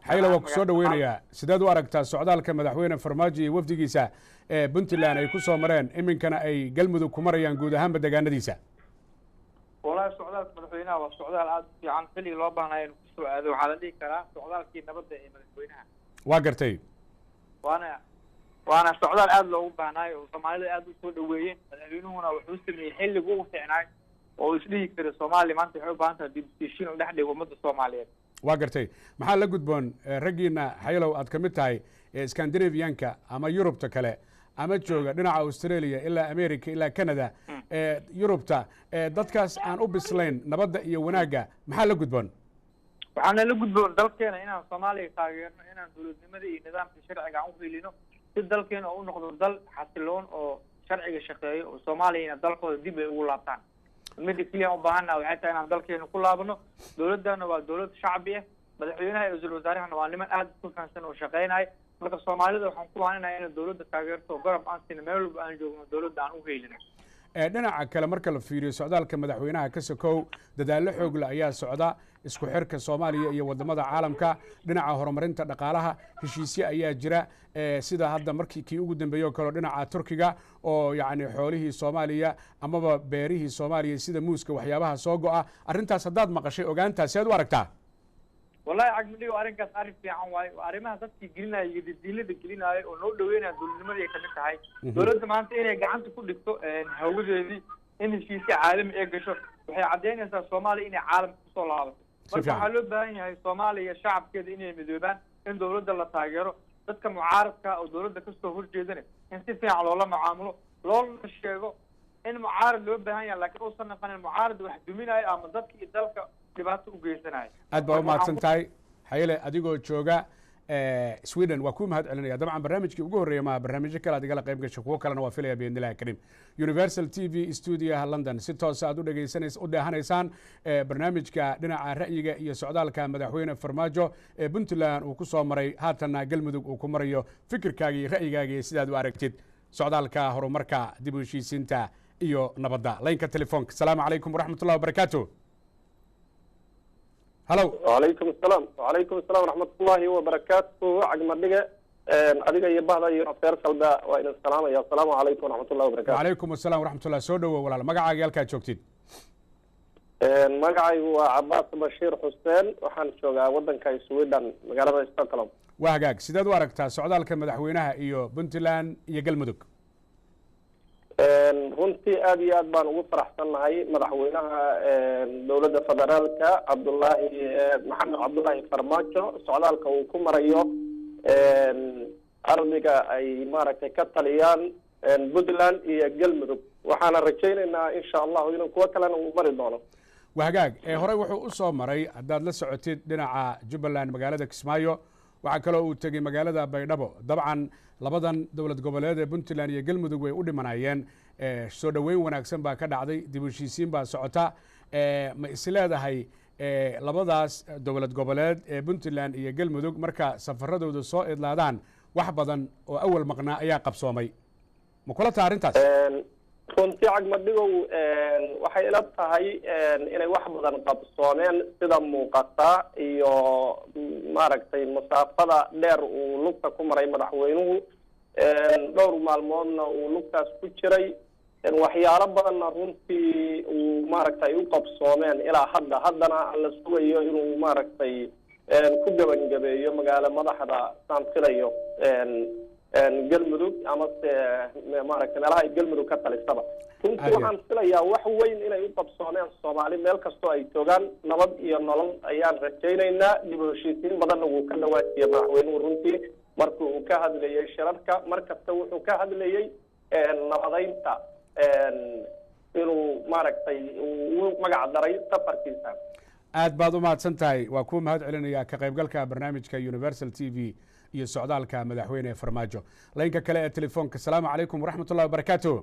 xaylo waa kusoo dhaweynayaa sideed u aragtaa socdaalka madaxweyne farmaajo iyo wafdigiisa ee puntland ay ku soo mareen iminkana ay galmudug ku marayaan guud ahaanba deegaanadiisa
walahi socdaalka madaxweynaha waa socdaal aada u fiican xilligii loo baahnaayo inuu kusoo aado waxaa la dhihi karaa socdaalkii nabadda ee madaxweynaha
waa gartay
waana socdaal aada loogu baahnaayo oo soomaalida aada u soo dhaweeyeen madaxweynuhuna wuxuu sameeyey xilligu ugu fiicnaay oo isdhihi kara soomaaliya maanta waxay u baahan tahay dibusishiin u dhex dhigo ummadda soomaaliyeed
waa gartay maxaa la gudboon raggiina xaylow aad ka mid tahay ee scandinavianka ama yurubta kale ama jooga dhinaca australia ilaa america ilaa canada yurubta dadkaas aan u bislayn nabadda iyo wanaagga maxaa la gudboon
waxaana la gudboon dalkeena inaan soomaaliya taageerno inaan dowladnimada iyo nidaamka sharciga aan uhelino si dalkeena oo u noqdo dal xasiloon oo sharciga shaqeeyo oo soomaaliyana dalkooda dib ay ugu laabtaan mida keliya aan u baahannaha waxay tahay inaan dalkeena ku laabano dowladana waa dowlad shacbi ah madaxweynaha iyo ra-iisul wasaarahana waa niman aada ku fahamsan oo shaqeynaya marka soomaalida waxaan ku baahanahay inay dowladda taageerto garab aan sina meel walba aan joogno dowladda aan uhelino
dhinaca kale marka la fiiriyo socdaalka madaxweynaha ka sokow dadaallo xoogle ayaa socda isku xirka soomaaliya iyo wadamada caalamka dhinaca horumarinta dhaqaalaha heshiisye ayaa jira sida hadda markii kii ugu dambeeye o kaleo dhinaca turkiga oo yacni xoolihii soomaaliya amaba beerihii soomaaliya sida muuska waxyaabaha soo go-a arrintaas haddaad maqashay ogaantaas sead u aragtaa
wallahi cagmadhigo arrinkaas arrin fiican waayo arrimaha dadkii gelinaya iyo dadiilada gelinaayo oo noo dhaweynaya dowladnimadii ay kamid tahay dowladda maanta inay gacanta ku dhigto hawadeedii in heshiisya caalami ee gasho waxay caddeynaysaa soomaaliya inay caalamka kusoo laabato marka waxaa loo baahan yahay soomaaliya shacabkeeda inay midoobaan in dowladda la taageero dadka mucaaradka oo dowladda kasoo horjeedana in si fiican loola macaamulo loolana sheego in mucaarad loo baahan yahay laakiin uusan naqanin mucaarad wax duminayo ama dadka iyo dalka dhibaato u geysanayo
aad baa umahadsan tahay xayele adigoo jooga sweden waa kuu mahad celinaya dabcan barnaamijkii ugu horreeya maha barnaamijyo kale ad igala qayb gasho kuwo kalena waa filaya biidnillahi kariim universal t v studioha london si toosa aad u dheehanaysaan barnaamijka dhinaca ra'yiga iyo socdaalka madaxweyne farmaajo ee puntland uu ku soo maray haatanna galmudug uu ku marayo fikirkaaga iyo ra'yigaaga iyo sidaad u aragtid socdaalka horumarka dib u heshiisiinta iyo nabadda laynka telefoonka asalaamu calaykum waraxmat ullahi wabarakaatu halo
wacalaykum asalaam waraxmatullaahi wabarakaatu cagmadhige adiga iyo bahda iyo afeer kalba waa idin salaamaya asalaamu calaykum waraxmatullahi wabarakatu
wacalaykum asalaam waraxmatullah soo dhowow walaal magacaaga halkaad joogtid
magacaygu waa cabaas bashiir xuseen waxaan joogaa waddanka sweden magaalada stockholm
waa hagaag sideed u aragtaa socdaalka madaxweynaha iyo puntland iyo galmudug
runtii aada iyo aad baan ugu faraxsannahay madaxweynaha dowladda federaalka maxamed cabdullaahi farmaajo socdaalka uu ku marayo ardiga ay maaragtay ka taliyaan puntland iyo galmudug waxaana rajaynaynaa insha allahu inuu kuwo kalena uu mari doono
waa hagaag horey wuxuu u soo maray haddaad la socotid dhinaca jubbaland magaalada kismaayo waxaa kaloo uu tegey magaalada baydhabo dabcan labadan dowlad goboleed ee puntland iyo galmudug way u dhimanayeen soo dhoweyn wanaagsan baa ka dhacday dib u heshiisiin baa socota ma is leedahay labadaas dowlad goboleed ee puntland iyo galmudug marka safaradooda soo idlaadaan wax badan oo awal maqnaa ayaa qabsoomay ma kula tahay arrintaas
runtii cagmadhigow waxay ila tahay inay wax badan qabsoomeen sida muuqata iyo maaragtay masaafada dheer uu lugta ku maray madaxweynuhu dhowr maalmoodna uu lugtaas ku jiray waxyaalo badanna runtii uu maaragtay u qabsoomeen ilaa haddana la sugayo inuu maaragtay ku gabangabeeyo magaalo madaxda saan filayo galmudug amase maaragtay meelaha ay galmudug ka talisaba runtii waxaan filayaa wax weyn inay u qabsoomeen soomaali meel kastoo ay joogaan nabad iyo nolol ayaan rajaynaynaa dib u heshiisiin badanna wuu ka dhawaajiyay madaxweynuhu runtii markii uu ka hadlayay shirarka markasta wuxuu ka hadlayay nabadeynta inuu maaragtay uu magac daray safarkiisa
aad baad u mahadsan tahay waa kuu mahad celinayaa ka qaybgalka barnaamijka universal t v iyo socdaalka madaxweyne farmaajo laynka kale ee telefoonka asalaamu calaykum waraxmatullahi wabarakaatu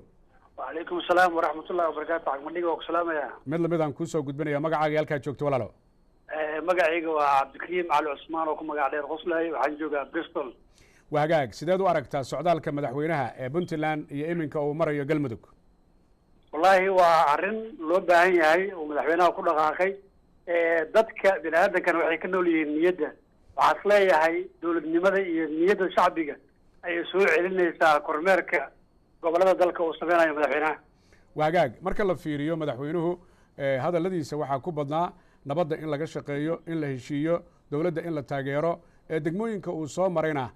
وعليكم السلام ورحمة الله وبركاته عقب نيجا وسلام يا
mid lamid aan kuusoo gudbinaya magacaaga halkaa joogto walaalo
magacayga waa cabdikariim cali cusmaan oo ku magac dheer qoslay waxaan joogaa bristol
waa hagaag sideed u aragtaa socdaalka madaxweynaha ee puntland iyo iminka uu marayo galmudug
wallahi waa arrin loo baahan yahay oo madaxweynaha ku dhaqaaqay dadka bini aadankana waxay ka nool yihiin niyadda waxaa is leeyahay dowladnimada iyo niyadda shacbiga ayay soo celinaysaa kormeerka gobolada dalka uu sameynayo madaxweynaha
waa hagaag marka la fiiriyo madaxweynuhu hadalladiisa waxaa ku badnaa nabadda in laga shaqeeyo in la heshiiyo dowladda in la taageero degmooyinka uu soo marayna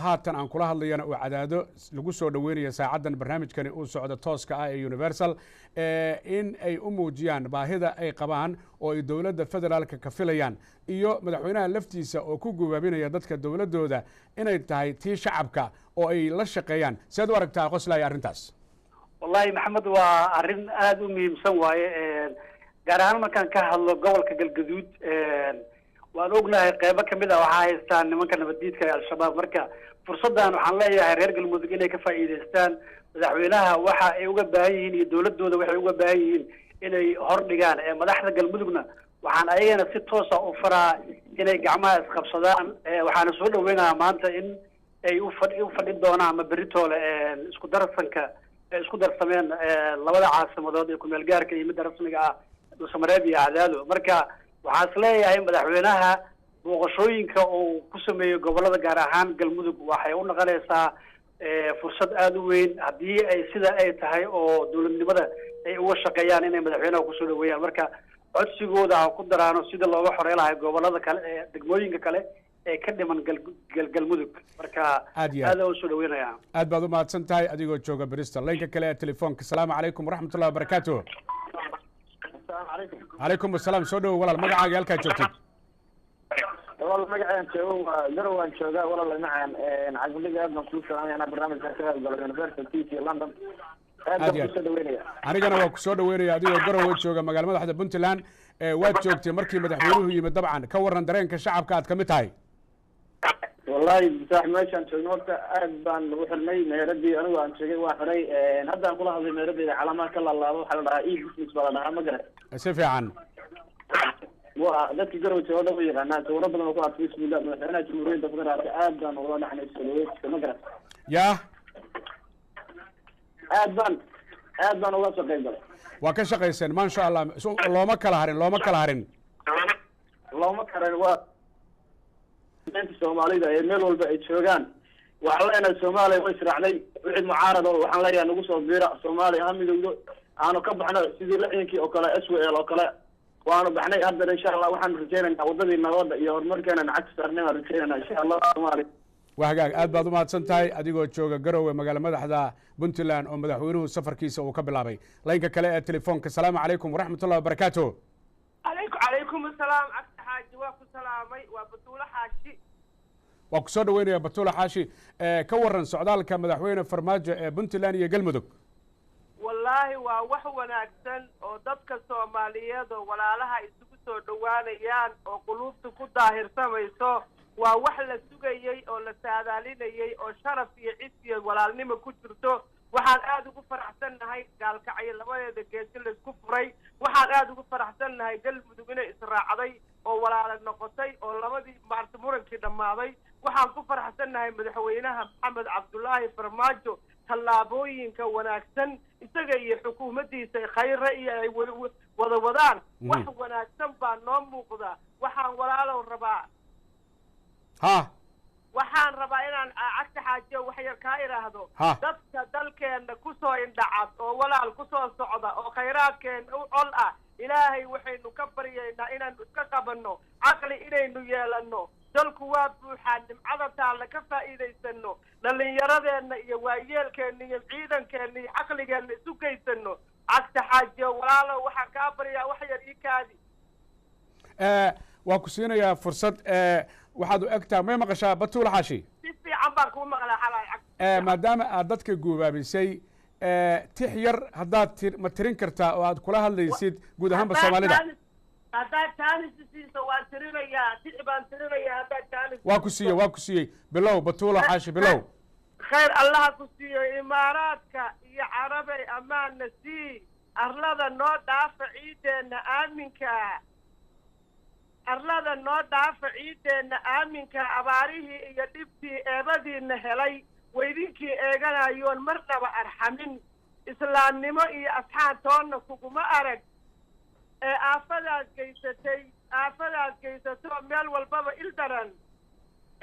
haatan aan kula hadlayana uu cadaado lagu soo dhaweynayo saacaddan barnaamijkani uu socdo tooska ah ee universal in ay u muujiyaan baahida ay qabaan oo ay dowladda federaalka ka filayaan iyo madaxweynaha laftiisa oo ku gubaabinaya dadka dowladdooda inay tahay tii shacabka oo ay la shaqeeyaan siaad u aragtaa qoslaya arrintaas
wallahi maxamed waa arrin aada u muhiimsan waaye gaar ahaan markaan ka hadlo gobolka galgaduud waan ognahay qeybo kamid a waxaa haystaan nimanka nabaddiidka ee al-shabaab marka fursaddan waxaan leeyahay reer galmudug inay ka faa'iidaystaan madaxweynaha waxa ay uga baahan yihiin iyo dowladooda waxay uga baahan yihiin inay hordhigaan madaxda galmudugna waxaan ayagana si toosa u faraa inay gacmaha isqabsadaan waxaana soo dhaweynayaa maanta in ay u fadhi doonaan ama beritoole isku darsanka isku darsameen labada caasimadood ee kumeel gaarka iyo midda rasmiga ah dhuusamareeb iyo cadaado marka waxaa is leeyahay madaxweynaha booqashooyinka uu ku sameeyo gobolada gaar ahaan galmudug waxay u noqonaysaa fursad aada u weyn haddii ay sida ay tahay oo dowladnimada ay uga shaqeeyaan inay madaxweynaha kusoo dhaweeyaan marka codsigooda ha ku daraano sida looga xorey lahay gobolada kale ee degmooyinka kale ee ka dhiman galmudug marka aada u soo dhaweynaya
aad baad u mahadsan tahay adigoo jooga bristol laynka kale ee telefoonka asalaamu calaykum waraxmatullahi wabarakaatu calaykum asalaam soo dhawow walaal magacaaga halkaa joogtid
walaal magacaan joogo waa garow aan joogaa walaal macaan cagmadhiga aad baan kuu salaamayaa barnaamijka ka hadgalo university t london aad baan kusoo dhaweynaya
anigana waa kusoo dhaweynaya adigoo garowe jooga magaala madaxda puntland waad joogtay markii madaxweynuhu yimid dabcan ka waran dareenka shacabka aad kamid tahay
wallahi saax meeshaan joogno horta aad baan u xirnay meeradii anigu aan joogay waa xiray hadda aan kula hadlay meeradeeda calaamaha ka laalaabo waxaa la dhahaa e-business baa la dhahaa ma garan
si fiican
waa dadka garow jooga dhan u yaqaanaan sawiro badan oo ku arka facebooka madaxweynaha jamhuuriyadda federaalka aad baan ugula dhaxnay soloweedka ma garan
ya
aad baan uga soo qayb galay
waa ka shaqayseen maasha allah looma kala harin looma kala harin
waa soomaalida ee meel walba ay joogaan waxaan leenahay soomaaliya way israacday wixii mucaarad oo waxaan leeyahay nagu soo biira soomaaliya ha midowdo aanu ka baxno sidii lixdankii oo kale swal oo kale waanu baxnay haddana insha allah waxaan rajaynaynaa wadadii nabadda iyo horumarkeena nacagta saarnay waan rajaynaynaa insha allah soomaaliya
waa hagaag aad baad u mahadsan tahay adigoo jooga garowe magaala madaxda puntland oo madaxweynuhu safarkiisa uu ka bilaabay laynka kale ee telefoonka asalaamu calaykum waraxmatullahi wabarakaatu
calaykum asalaam cabdi xaaji waa ku salaamay waa batuulo xaashi
waa ku soo dhaweynaya batuulo xaashi ka waran socdaalka madaxweyne farmaajo ee puntland iyo galmudug
wallaahi waa wax wanaagsan oo dadka soomaaliyeed oo walaalaha isugu soo dhowaanayaan oo quluubta ku daahirsamayso waa wax la sugayey oo la saadaalinayey oo sharaf iyo cis iyo walaalnimo ku jirto waxaan aada ugu faraxsannahay gaalkacyo labadeeda geesi laysku furay waxaan aada ugu faraxsannahay galmudug inay israacday oo walaala noqotay oo labadii maarta murankii dhammaaday waxaan ku faraxsannahay madaxweynaha maxamed cabdulaahi farmaajo tallaabooyinka wanaagsan isaga iyo xukuumaddiisa khayre iyo ay wada wadaan wax wanaagsan baa noo muuqda waxaan walaalow rabaa waxaan rabaa inaan cagta xaajiyo wax yar kaa idhaahdo dadka dalkeenna kusoo indhacad oo walaal kusoo socda oo khayraadkeenna u col ah ilaahay waxaynu ka baryaynaa inaanu iska qabanno caqli inaynu yeelanno dalku waa buuxaa nimcada taalla ka faa'iidaysano dhallinyaradeenna iyo waayeelkeenna iyo ciidankeenna iyo caqligeenna isu geysano cagta xaajiyo walaalow waxaan kaa baryaa wax yar ii kaadi
waa ku siinayaa fursad waxaad u egtaa may maqashaa batuula xaashi
si fiican baan kuu maqlaa xalay
maadaama aad dadka guubaabisay tix yar haddaad ma tirin kartaa oo aad kula hadlaysid guud ahaanba soomaalida
haddaad jaanis siiso waan tirinayaa tix baan tirinayaa haddaad jaanis
waa ku siiyey bilow batuula xaashi bilow
khayr allaha ku siiyo imaaraadka iyo carabay ammaanna sii arlada noo dhaafa ciideenna aaminka arlada noo dhaafa ciideenna aaminka abaarihii iyo dhibtii eebadiinna helay weydinkii eeganayoon marnaba arxamin islaamnimo iyo asxaantoonna kuguma arag ee aafadaad geysato meel walbaba il daran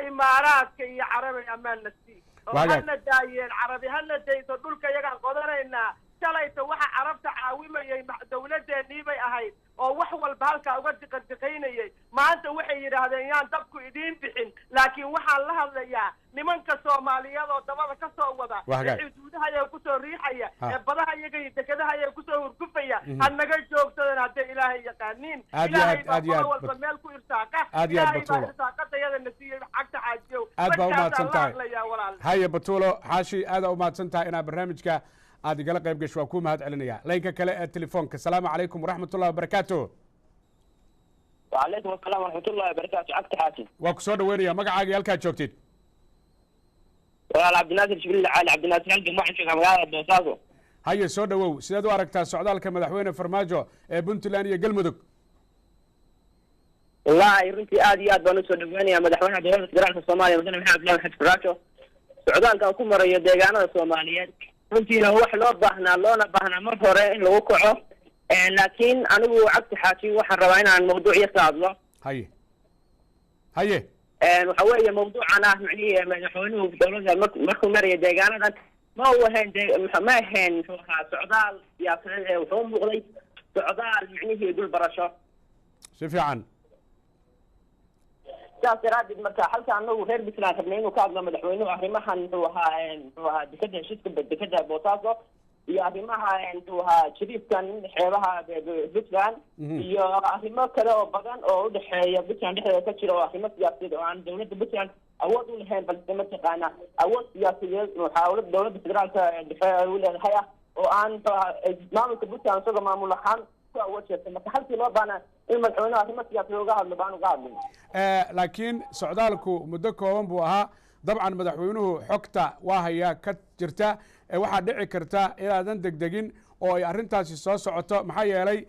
imaaraadka iyo carabay ammaanna sii oo hana daayeen carabi hana dayso dhulka yagaan qodanaynaa shalayta waxa carabta caawimayay dawladeennii bay ahayd oo wax walba halkaa uga diqadiqaynayay maanta waxay yidhaahdeen yaan dabku idiin bixin laakiin waxaan la hadlayaa nimanka soomaaliyeed oo dabada ka soo wada ee xuduudaha ayaa kusoo riixaya ee badaha iyaga iyo dekedaha ayaa kusoo hurgufaya ha naga joogsadeen hadday ilaahay yaqaaniin ilaahay baa walba meel ku irsaaqa ilaahay baa irsaaqadayadana siiyey cagta xaajiyow
aad baa umahadsan tahay haya batuulo xaashi aad aa umahadsan tahay inaad barnaamijka aad igala qayb gasho waa kuu mahad celinaya laynka kale ee telefoonka asalaamu calaykum waraxmat ullahi wabarakaatu
wacalaykum asalaam waraxmatullahi wabarakaatu cagta xaasin
waa ku soo dhaweynaya magacaagii halkaad joogtid
walaal cabdinaasir jibriil cali cabdinaasir halkan waxaan joogaa magaalada boosaaso
haye soo dhawow sideed u aragtaa socdaalka madaxweyne farmaajo ee puntland iyo galmudug
wallaahi runtii aad iyo aad baan usoo dhaweynayaa madaxweynaha dowladda federaalka soomaaliya mudane maxamed abdullahi maxamed farmaajo socdaalka ku marayo deegaanada soomaaliyeed runtiina wax loo baahnaa loona baahnaa mar hore in lagu kaco laakiin anigu cabdi xaaji waxaan rabaa inaan mawduuc yar ka hadlo
haye
waxa weeye mawduucan ah micnihii madaxweynuhu dowladda markuu maraya deegaanadan ma u ahayn ma ahayn muxuu ahaa socdaal siyaasadeed ee wuxuu muuqday socdaal micnihii dul barasho
si fiican
sidaas daraadeed marka halka anagu reer puntland rabnay inuu ka hadlo madaxweynuhu arrimahan muxuu ahaa dekada heshiiska dekada boosaaso iyo arrimaha muxuu ahaa jiriifkan xeebaha puntland iyo arrimo kale oo badan oo udhexeeya puntland dhexdeeda ka jira oo arrimo siyaasadeed oo aan dowladda puntland awood u lahayn balse mataqaana awood siyaasadeed waxaa dowladda federaalka dhexe u leedahay ah oo aan muxuu ahaa maamulka puntland isagoo maamul ahaan ku awood sheegtay marka halkii loo baana in madaxweynuhu arrimo siyaasadeed uga hadlo baan uga hadlay
laakiin socdaalku muddo kooban buu ahaa dabcan madaxweynuhu xogta waa hayaa ka jirta waxaa dhici karta inaadan degdegin oo ay arrintaasi soo socoto maxaa yeelay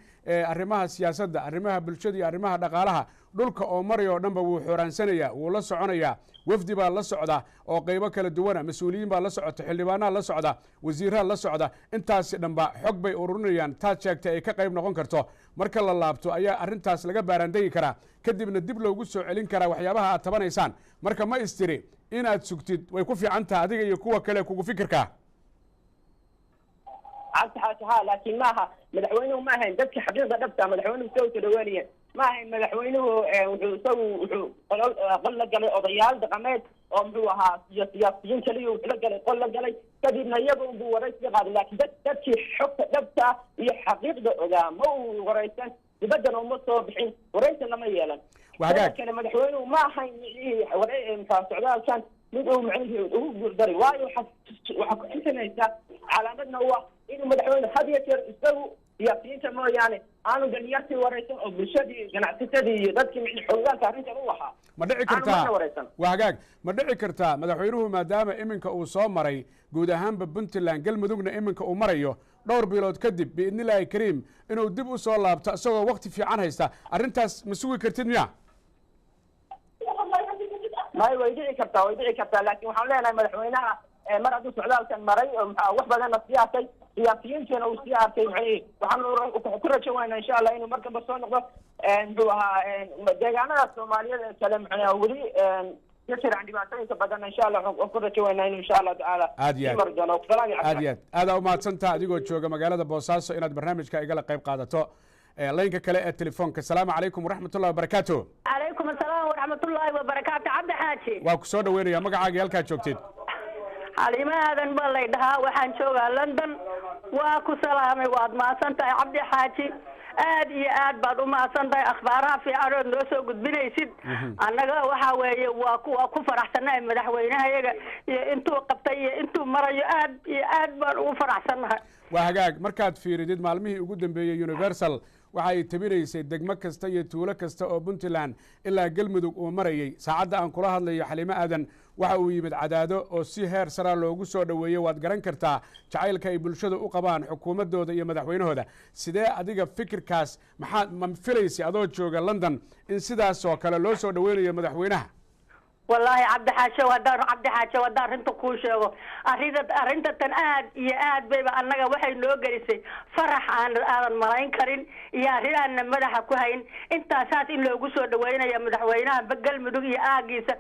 arrimaha siyaasadda arrimaha bulshada iyo arrimaha dhaqaalaha dhulka oo maraya oo dhanba wuu xooraansanaya wuu la soconayaa wafdi baa la socda oo qaybo kala duwana mas-uuliyiin baa la socota xildhibaanaha la socda wasiiraha la socda intaasi dhanba xog bay ururinayaan taad sheegtay ay ka qayb noqon karto marka la laabto ayaa arrintaas laga baaraandegi karaa kadibna dib loogu soo celin karaa waxyaabaha aad tabanaysaan marka ma istiri inaad sugtid way ku fiican taha adiga iyo kuwa kale kugu fikirkaa
cabdi xaaji ha laakiin maaha madaxweynuhu ma ahayn dadka xaqiiqda dhabta madaxweynuhu soo soo dhaweynaya ma ahayn madaxweynuhu wuxuu qol la galay odayaal dhaqameed oo muxuu ahaa siyaasiyiin kaliya wuxuu la galay qol la galay kadibna iyaga unbuu waraysi ka qaaday laakiin dadkii xogta dhabta iyo xaqiiqda ogaa ma uu waraysan dibaddana uma soo bixin waraysan lama yeelan kale madaxweynuhu ma ahayn socdaalkan mid uu macnihii ugu guurdaray waayo waxaa ku xisanaysaa calaamadna u ah inuu madaxweyne had iyo jeer isagu siyaasiyiinta mooyaane aanu dhalinyartii waraysan oo bulshadii ganacsatadii iyo dadkii micni xoogaalka arrintan u ahaa
ma dhici kartaa waa hagaag ma dhici kartaa madaxweynuhu maadaama iminka uu soo maray guud ahaanba puntland galmudugna iminka uu marayo dhowr bilood kadib biidnillaahi kariim inuu dib u soo laabto isagoo wakti fiican haysta arrintaas ma sugi kartid miya
may way dhici kartaa laakiin waxaan leenahay madaxweynaha mar hadduu socdaalkan maray wax badanna sii arkay siyaasiyiintiina uu sii arkay waxaan ku rajo weynaa insha allah inuu markaba soo noqdo muxuu ahaa deegaanada soomaaliyeed ee kale macnaha weli ka jiraan dhibaatooyinka badan insha allah waxaan ku rajo weynaa inuu insha allah tacaala
aad iyo aad aada umahadsantaha adigoo jooga magaalada boosaaso inaad barnaamijka igala qayb qaadato laynka kale ee telefoonka asalaamu calaykum waraxmatullahi wabarakaatu.
calaykum asalaam waraxmatullaahi wabarakaatu. cabdi xaaji
waa ku soo dhaweynaya magacaaga halkaad joogteed.
xalimo aadan baa lay dhahaa waxaan joogaa london. waa ku salaamay waad mahadsan tahay cabdi xaaji aad iyo aad baad u mahadsan tahay akhbaaraha fiican ood noo soo gudbinaysid annaga waxa weeye waa ku faraxsannahay madaxweynahayaga iyo intuu qabtay iyo intuu marayo aad iyo aad baan ugu faraxsannahay.
waa hagaag markaad fiiridid maalmihii ugu dambeeyey universal waxa ay tabinaysay degmo kasta iyo tuulo kasta oo puntland ilaa galmudug uu marayey saacadda aan kula hadlayo xalimo aadan waxa uu yimid cadaado oo si heer saraa loogu soo dhoweeyey waad garan kartaa jacaylka ay bulshada u qabaan xukuumadooda iyo madaxweynahooda sidee adiga fikirkaas ma filaysa adoo jooga london in sidaas oo kale loo soo dhoweynayo madaxweynaha
wallaahi cabdi xaasho haddaan arrinta kuu sheego arrinta tan aad iyo aad bayba annaga waxay noo gelisay farax aadan malayn karin iyo arrin aanna madaxa ku hayn intaasaas in loogu soo dhaweynayo madaxweynaha galmudug iyo aagiisa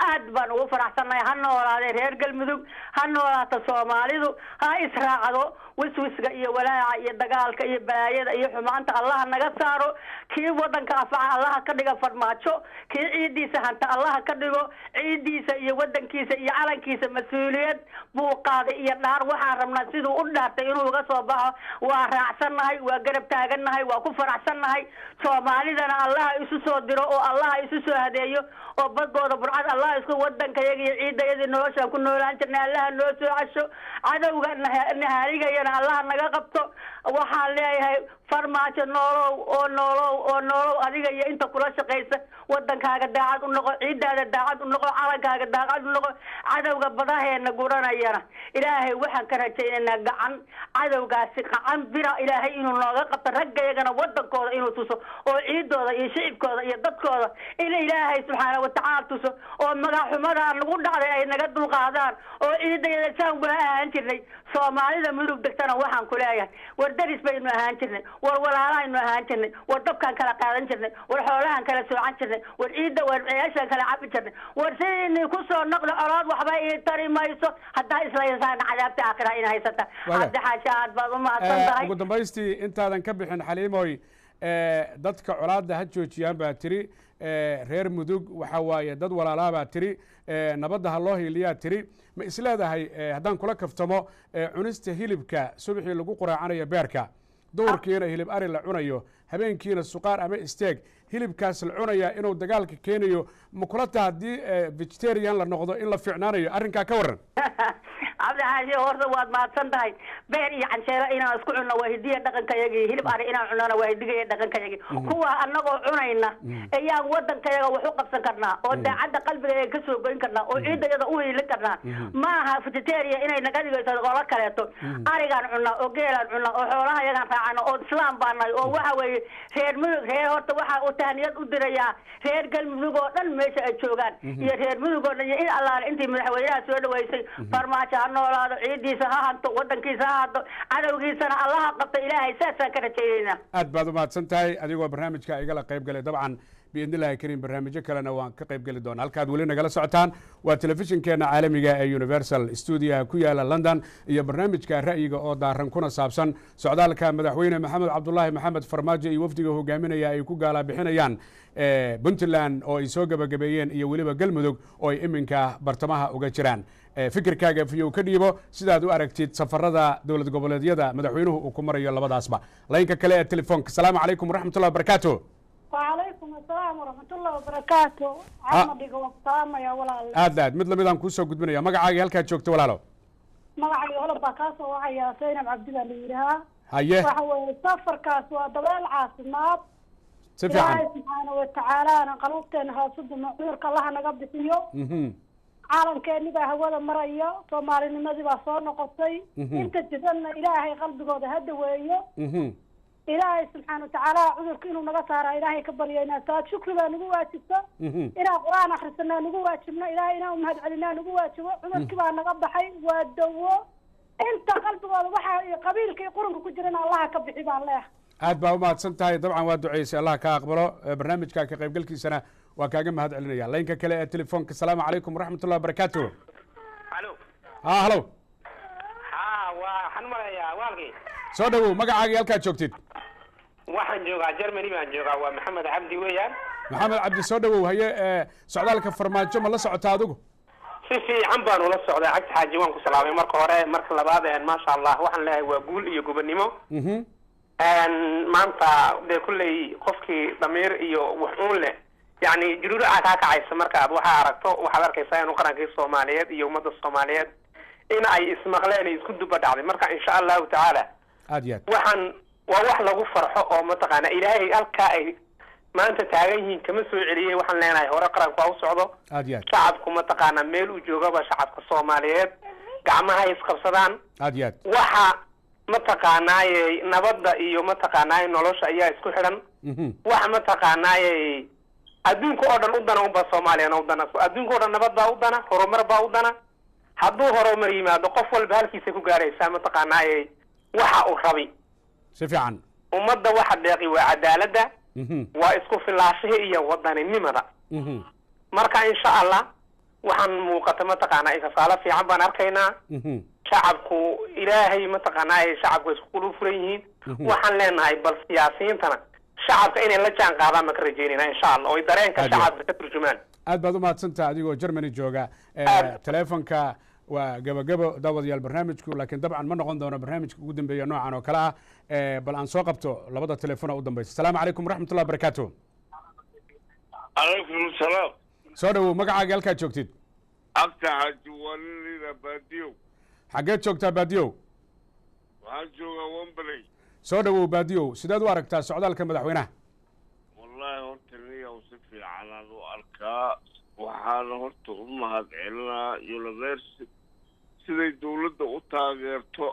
aad baan ugu faraxsannahay ha noolaadee reer galmudug ha noolaata soomaalidu ha israacdo wiswisga iyo walaaca iyo dagaalka iyo balaayada iyo xumaanta allaha naga saaro kii wadanka afaca allaha ka dhiga farmaajo kii ciidiisa hanta allaha ka dhigo ciidiisa iyo wadankiisa iyo calankiisa mas-uuliyad buu qaaday iyo dhaar waxaan rabnaa siduu u dhaartay inuu uga soo baxo waa raacsannahay waa garab taagannahay waa ku faraxsannahay soomaalidana allaha isu soo diro oo allaha isu soo hadeeyo oo badgooda burcad allaha isku wadankayaga iyo ciidayadii noloshaan ku noolaan jirnay allaha noo soo casho cadowga nahaarigayana allaha naga qabto waxaan leeyahay farmaajo noolow adiga iyo inta kula shaqaysa wadankaaga daacad u noqo ciidaada daacad u noqo calankaaga daacad u noqo cadowga badaheena guranayana ilaahay waxaan ka rajaynaynaa gacan cadowgaasi gacan bira ilaahay inuu nooga qabto raggayagana wadankooda inuu tuso oo ciidooda iyo shicibkooda iyo dadkooda in ilaahay subxaana watacaala tuso oo magaxumada nagu dhacday ay naga dulqaadaan oo ciidayada saan waa ahaan jirnay soomaalida mudug degtana waxaan ku leeyahay war daris baynu ahaan jirnay war walaalahaynu ahaan jirnay war dabkaan kala qaadan jirnay war xoolahaan kala soocan jirnay war ciidda war ceeshaan kala cabi jirnay war sidii ku soo noqda colaad waxba ii tari mayso haddaa islaysaan cadaabta aakhira in haysata cabdi xaashi aad baad u mahadsan tahay.
ugu dambaystii intaadan ka bixin xaliimoy dadka colaadda ha joojiyaan baa tiri reer mudug waxa waaye dad walaalaha baa tiri nabadda ha loo hiiliyaa tiri ma isleedahay haddaan kula kaftamo cunista hilibka subaxii lagu quraacanayo beerka duhurkiina hilib ari la cunayo habeenkiina suqaar ama isteeg hilibkaas la cunaya inuu dagaalka keenayo ma kula taha haddii vegetarian la noqdo in la fiicnaanayo arrinkaa ka waran.
cabdi xaashi horta waad mahadsan tahay beer iyo canjeero inaan isku cunno waa hidiya dhaqankayagii hilib ari inaan cunnona waa hidigaya dhaqankayagii kuwa annagoo cunayna ayaan wadankayaga wax u qabsan karnaa oo daacadda qalbigayaga ka soo goyn karnaa oo ciidayada u hiilin karnaa ma aha vegetarian inay naga dhigayso qola kaleeto arigaan cunnaa oo geelaan cunnaa oo xoolaha yagaan raacano oo islaam baan nahay oo waxa weeye reer mudug reer horta waxaa uu tahniyad u dirayaa reer galmudug oo dhan meesha ay joogaan iyo reer mudug oo dhan iyo in allaale intii madaxweynaha soo dhaweysay farmaajo ha noolaado ciidiisa ha hanto wadankiisa ha hanto cadowgiisana allaha qabta ilaahay saasaan ka rajaynayna.
aad baad u mahadsan tahay adigoo barnaamijka igala qayb galay dabcan biidnillahi kariim barnaamijyo kalena waan ka qayb geli doonaa halkaad weli nagala socotaan waa telefishinkeena caalamiga ee universal stuudiyaha ku yaala london iyo barnaamijka ra'yiga oo daaran kuna saabsan socdaalka madaxweyne maxamed cabdulaahi maxamed farmaajo iyo wafdiga hogaaminaya ay ku gaalabixinayaan puntland oo ay soo gebagabeeyeen iyo weliba galmudug oo ay iminka bartamaha uga jiraan fikirkaaga fiyow ka dhiibo sidaad u aragtid safarada dowlad goboleedyada madaxweynuhu uu ku marayo labadaasba laynka kale ee telefoonka asalaamu calaykum waraxmatullahi wabarakaatu.
وعليكم السلام ورحمة الله وبركاته. عمدي السلام يا ولاal.
aad mid lamid aan kuusoo gudbinaya magacaaga halkaad joogto walaalo.
magacayga holobaa kaasoo wacaya Zaynab Cabdilla la yidhahaa.
haye
waxa weeye safarkaas waa dabeel caafimaad.
si fiican
ilaahay subxaana watacaala qalubteena hoosada macduurka allaha naga bixiyo. caalamkeeni baa hawada maraya soomaalinimadii baa soo noqotay. inta jiranna ilaahay qalbigooda ha daweeyo. ilaahay subxaana watacaala cudurka inuu naga saara ilaahay ka baryaynaa salaad shukri baa nagu waajibta inaan qur-aan akhrisanaa nagu waajibna ilaahay inaan umahad celinaa nagu waajibo cudurkii baa naga baxay waa dawo inta qalbigooda waxa iyo qabiilka iyo quranka ku jirana allaha ka bixi baan leeyahay
aad baa umahadsan tahay dabcan waa duceysay allah ka aqbalo barnaamijka ka qaybgalkiisana waa kaaga mahad celinaya laynka kale ee telefoonka asalaamu calaykum waraxmatullahi wabarakaatu halo
waxaan marayaa waalkii
soo dhawow magacaaga iyo halkaad joogtid
waxaan joogaa Germany baan joogaa waa Maxamed Cabdi weeyaan
maxamed cabdi soo dhawow haye socdaalka farmaajo ma la socotaa adigu
si fiican baan ula socdaa cagta xaaji waan ku salaamay marka hore marka labaad maasha allah waxaan leeyahay waa guul iyo gobonimo maanta dee kulley qofkii damiir iyo wuxuun leh yani juruuraca kaa kacaysa marka aad waxaa aragto waxaad arkaysaa inuu qarankii soomaaliyeed iyo ummadda soomaaliyeed in ay ismaqleen isku duba dhacday marka insha allahu tacaala
aad iyo aad
waxaan waa wax lagu farxo oo mataqaana ilaahay halkaa ay maanta taagan yihiin kama soo celiyey waxaan leenahay hore qaranku waa u socdo
aad iyo aad
shacabku mataqaana meel uu joogaba shacabka soomaaliyeed gacmaha isqabsadaan
aad iyo aad
waxa mataqaanaaye nabadda iyo mataqaanaaye nolosha ayaa isku xidhan waxa mataqaanaaye adduunka oo dhan u dana unba soomaaliyana u dana adduunka oo dhan nabad baa u dana horumar baa u dana hadduu horumar yimaado qof walba halkiisa ku gaaraysaa mataqaanaaye waxa uu rabi
si fiican
ummadda waxa deeqi waa cadaaladda waa isku filaashihi iyo wadaninimada marka insha allah waxaan muuqata mataqaanaa inkasaalo fiican baan arkaynaa shacabku ilaahay mataqaanaaye shacabku isku qulu furan yihiin waxaan leenahay bal siyaasiyiintana shacabka inay la jaan qaadaan ma ka rajeynayna insha allah oo dareenka shacabka ka turjumaan
aad baad umahadsantaha adigoo Germany jooga telefonka waa gabagabo daawadayaal barnaamijku laakiin dabcan ma noqon doono barnaamijka ugu dambeeya noocan oo kale ah bal aan soo qabto labada telefoon oo u dambaysa asalaamu calaykum waraxmatullahi wabarakaatu
calaykum salaam
soo dhawow magacaaga halkaad joogtid
agta xaaji walilina baadiyow
xaggeed joogtaa baadiyow
waxaan joogaa wembley
soo dhawow baadiyow sideed u aragtaa socdaalka madaxweynaha
wallaahi horta niyow si fiicanaan u arkaa waxaana horta u mahad celinaa university siday dawladda u taageerto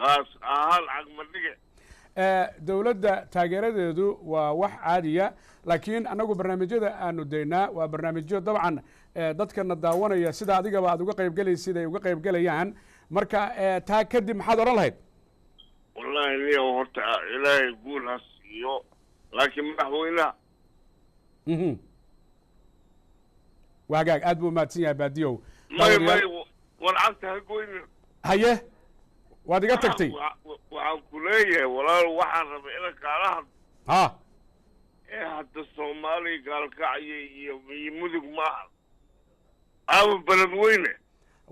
qaas ahaan cagmadhige
dawladda taageeradeedu waa wax caadiya laakiin annagu barnaamijyada aanu daynaa waa barnaamijyo dabcan dadkana daawanaya sida adigaba aad uga qaybgelaysid ay uga qaybgelayaan marka taa kadib maxaad odhan lahayd
wallaahi niyow horta ilaahay guul ha siiyo laakiin madaxweynaha
waa hagaag aad buu umahadsan yahay baadiyow
may walcagta ha goynin
haye waad iga tagtay
waxaan ku leeyahay walaal waxaan rabay ina kaala hadlo
ha
ee hadda soomaaliya gaalkacyo iyo mudug maaha ama beledweyne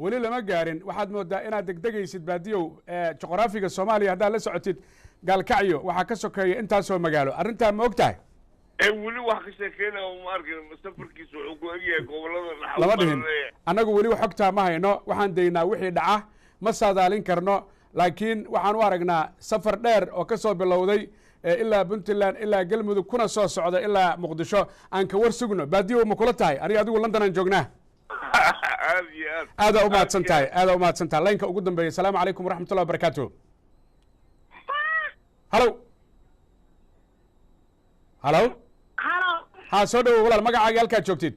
weli lama gaarin waxaad moodaa inaad degdegaysid baadiyow juqraafiga soomaaliya haddaad la socotid gaalkacyo waxaa ka sokeeya intaasoo magaalo arrintaa ma og tahay
weli wax ka sheekeynaya ma arkin safarkiisa wuxuu ku egyahay gobolada
lama dhihin annagu weli xogtaa ma hayno waxaan daynaa wixii dhaca ma saadaalin karno laakiin waxaan u aragnaa safar dheer oo ka soo bilowday ilaa puntland ilaa galmudug kuna soo socda ilaa muqdisho aan ka war sugno baadiyow ma kula tahay aniga adigu london aan joognaa
aad iyo aad
aadaa umahadsan tahay aadaa umahadsan tahay laynka ugu dambeeya asalaamu calaykum waraxmatullahi wabarakaatu halo halo ha soo dhawow walaal magacaaga halkaad joogtid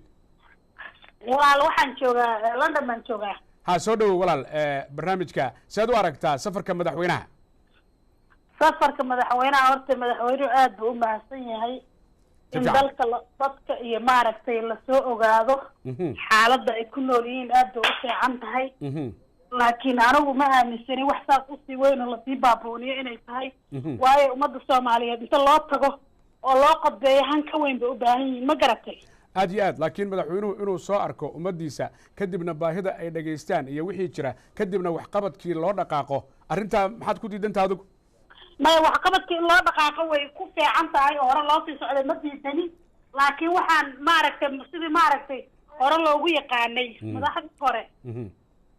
walaal waxaan joogaa london baan joogaa
ha soo dhawow walaal barnaamijka seed u aragtaa safarka madaxweynaha
safarka madaxweynaha horta madaxweynuhu aad buu u mahadsan yahay in dalka dadka iyo maaragtay lasoo ogaado xaaladda ay ku nool yihiin aad bay u fiican tahay laakiin anigu ma aaminsani wax saas usii weyn oo lasii baabuuniyo inay tahay waayo ummadda soomaaliyeed inta loo tago oo loo qodbeeyo han ka weyn bay u baahan yihiin ma garatay
aad iyo aad laakiin madaxweynuhu inuu soo arko ummaddiisa kadibna baahida ay dhegaystaan iyo wixii jira kadibna waxqabadkii loo dhaqaaqo arrintaa maxaad ku diidantaa adigu
maya waxqabadkii in loo dhaqaaqo way ku fiican tahay oo hore loo sii socday ma diidani laakiin waxaan maaragtay sidii maaragtay hore loogu yaqaanay madaxdii hore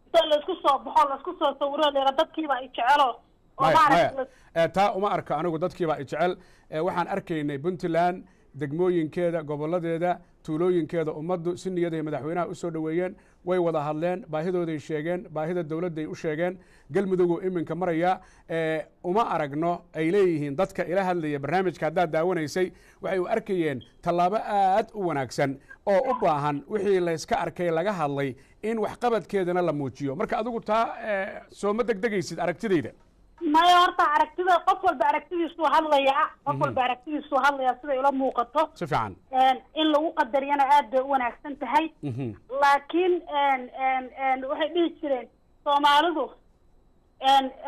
inta laisku soo baxo laisku soo sawiro leera dadkiiba ay jecelo oo maaragtay
taa uma arko anigu dadkiiba ay jecel waxaan arkaynay puntland degmooyinkeeda goboladeeda tuulooyinkeeda ummaddu si niyaday madaxweynaha usoo dhaweeyeen way wada hadleen baahidooday sheegeen baahida dowladday u sheegeen galmudugoo iminka maraya uma aragno ay leeyihiin dadka ila hadlaya barnaamijka haddaad daawanaysay waxay u arkayeen tallaabo aad u wanaagsan oo u baahan wixii layska arkay laga hadlay in waxqabadkeedana la muujiyo marka adigu taa soo ma degdegaysid aragtidayda
maya horta aragtida qof walba aragtidiisuu hadlayaa qof walba aragtidiisuu hadlayaa siday ula muuqato
si fiican
in lagu qadariyana aad bay u wanaagsan tahay laakiin waxay dhihi jireen soomaalidu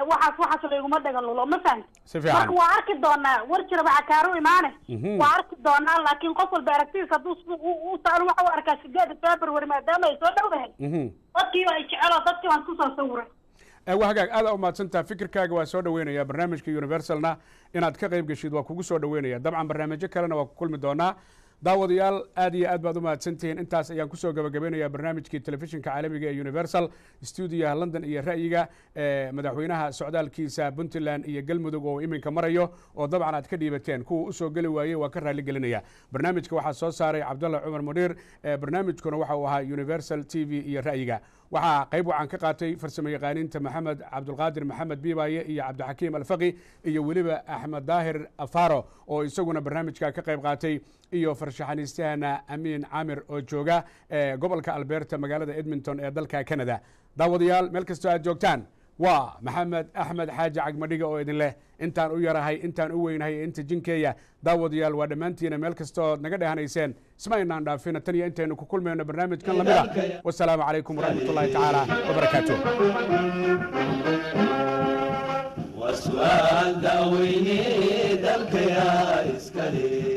waxaas layguma dhagalulo ma fahamti marka waa arki doonaa war jiraba cakaaru imaane waa arki doonaa laakiin qof walba aragtidiisa hadduu waxa u arkaa 8 February maadaama ay soo dhowdahay dadkiiba ay jecelo dadkii waan kusoo sawiray
wahagaag aad u mahadsantaha fikirkaaga waa soo dhaweynayaa barnaamijka universalna inaad ka qayb geshid waa kugu soo dhaweynaya dabcan barnaamijyo kalena waa ku kulmi doonaa daawadayaal aad iyo aad baad u mahadsantihiin intaas ayaan kusoo gabagabeynayaa barnaamijkii telefishinka caalamiga ee universal stuudiyaha london iyo ra'yiga madaxweynaha socdaalkiisa puntland iyo galmudug oo iminka marayo oo dabcan aad ka dhiibateen kuwa usoo geli waayey waa ka raali gelinaya barnaamijka waxaa soo saaray cabdalla cumar mudhiir barnaamijkuna waxa uu ahaa universal t v iyo ra'yiga waxaa qayb wacan ka qaatay farsamo yaqaaniinta maxamed cabdulqaadir maxamed biibaaye iyo cabdixakiim alfaqi iyo weliba axmed daahir afaro oo isaguna barnaamijka ka qayb qaatay iyo farshaxaniistahana amiin camir oo jooga gobolka alberta magaalada edmonton ee dalka canada daawadayaal meel kastoo aad joogtaan waa maxamed axmed xaaji cagmadhiga oo idin leh intaan u yarahay intaan u weynahay inta jinkeeya daawadayaal waa dhammaantiina meel kastood naga dhehanayseen isma aynaan dhaafina tan iyo intaynu ku kulmayno barnaamijkan lamida wasalaamu calaykum waraxmat ullahi tacaala wabarakaatu
وسؤال داويني دلك يا إسكالي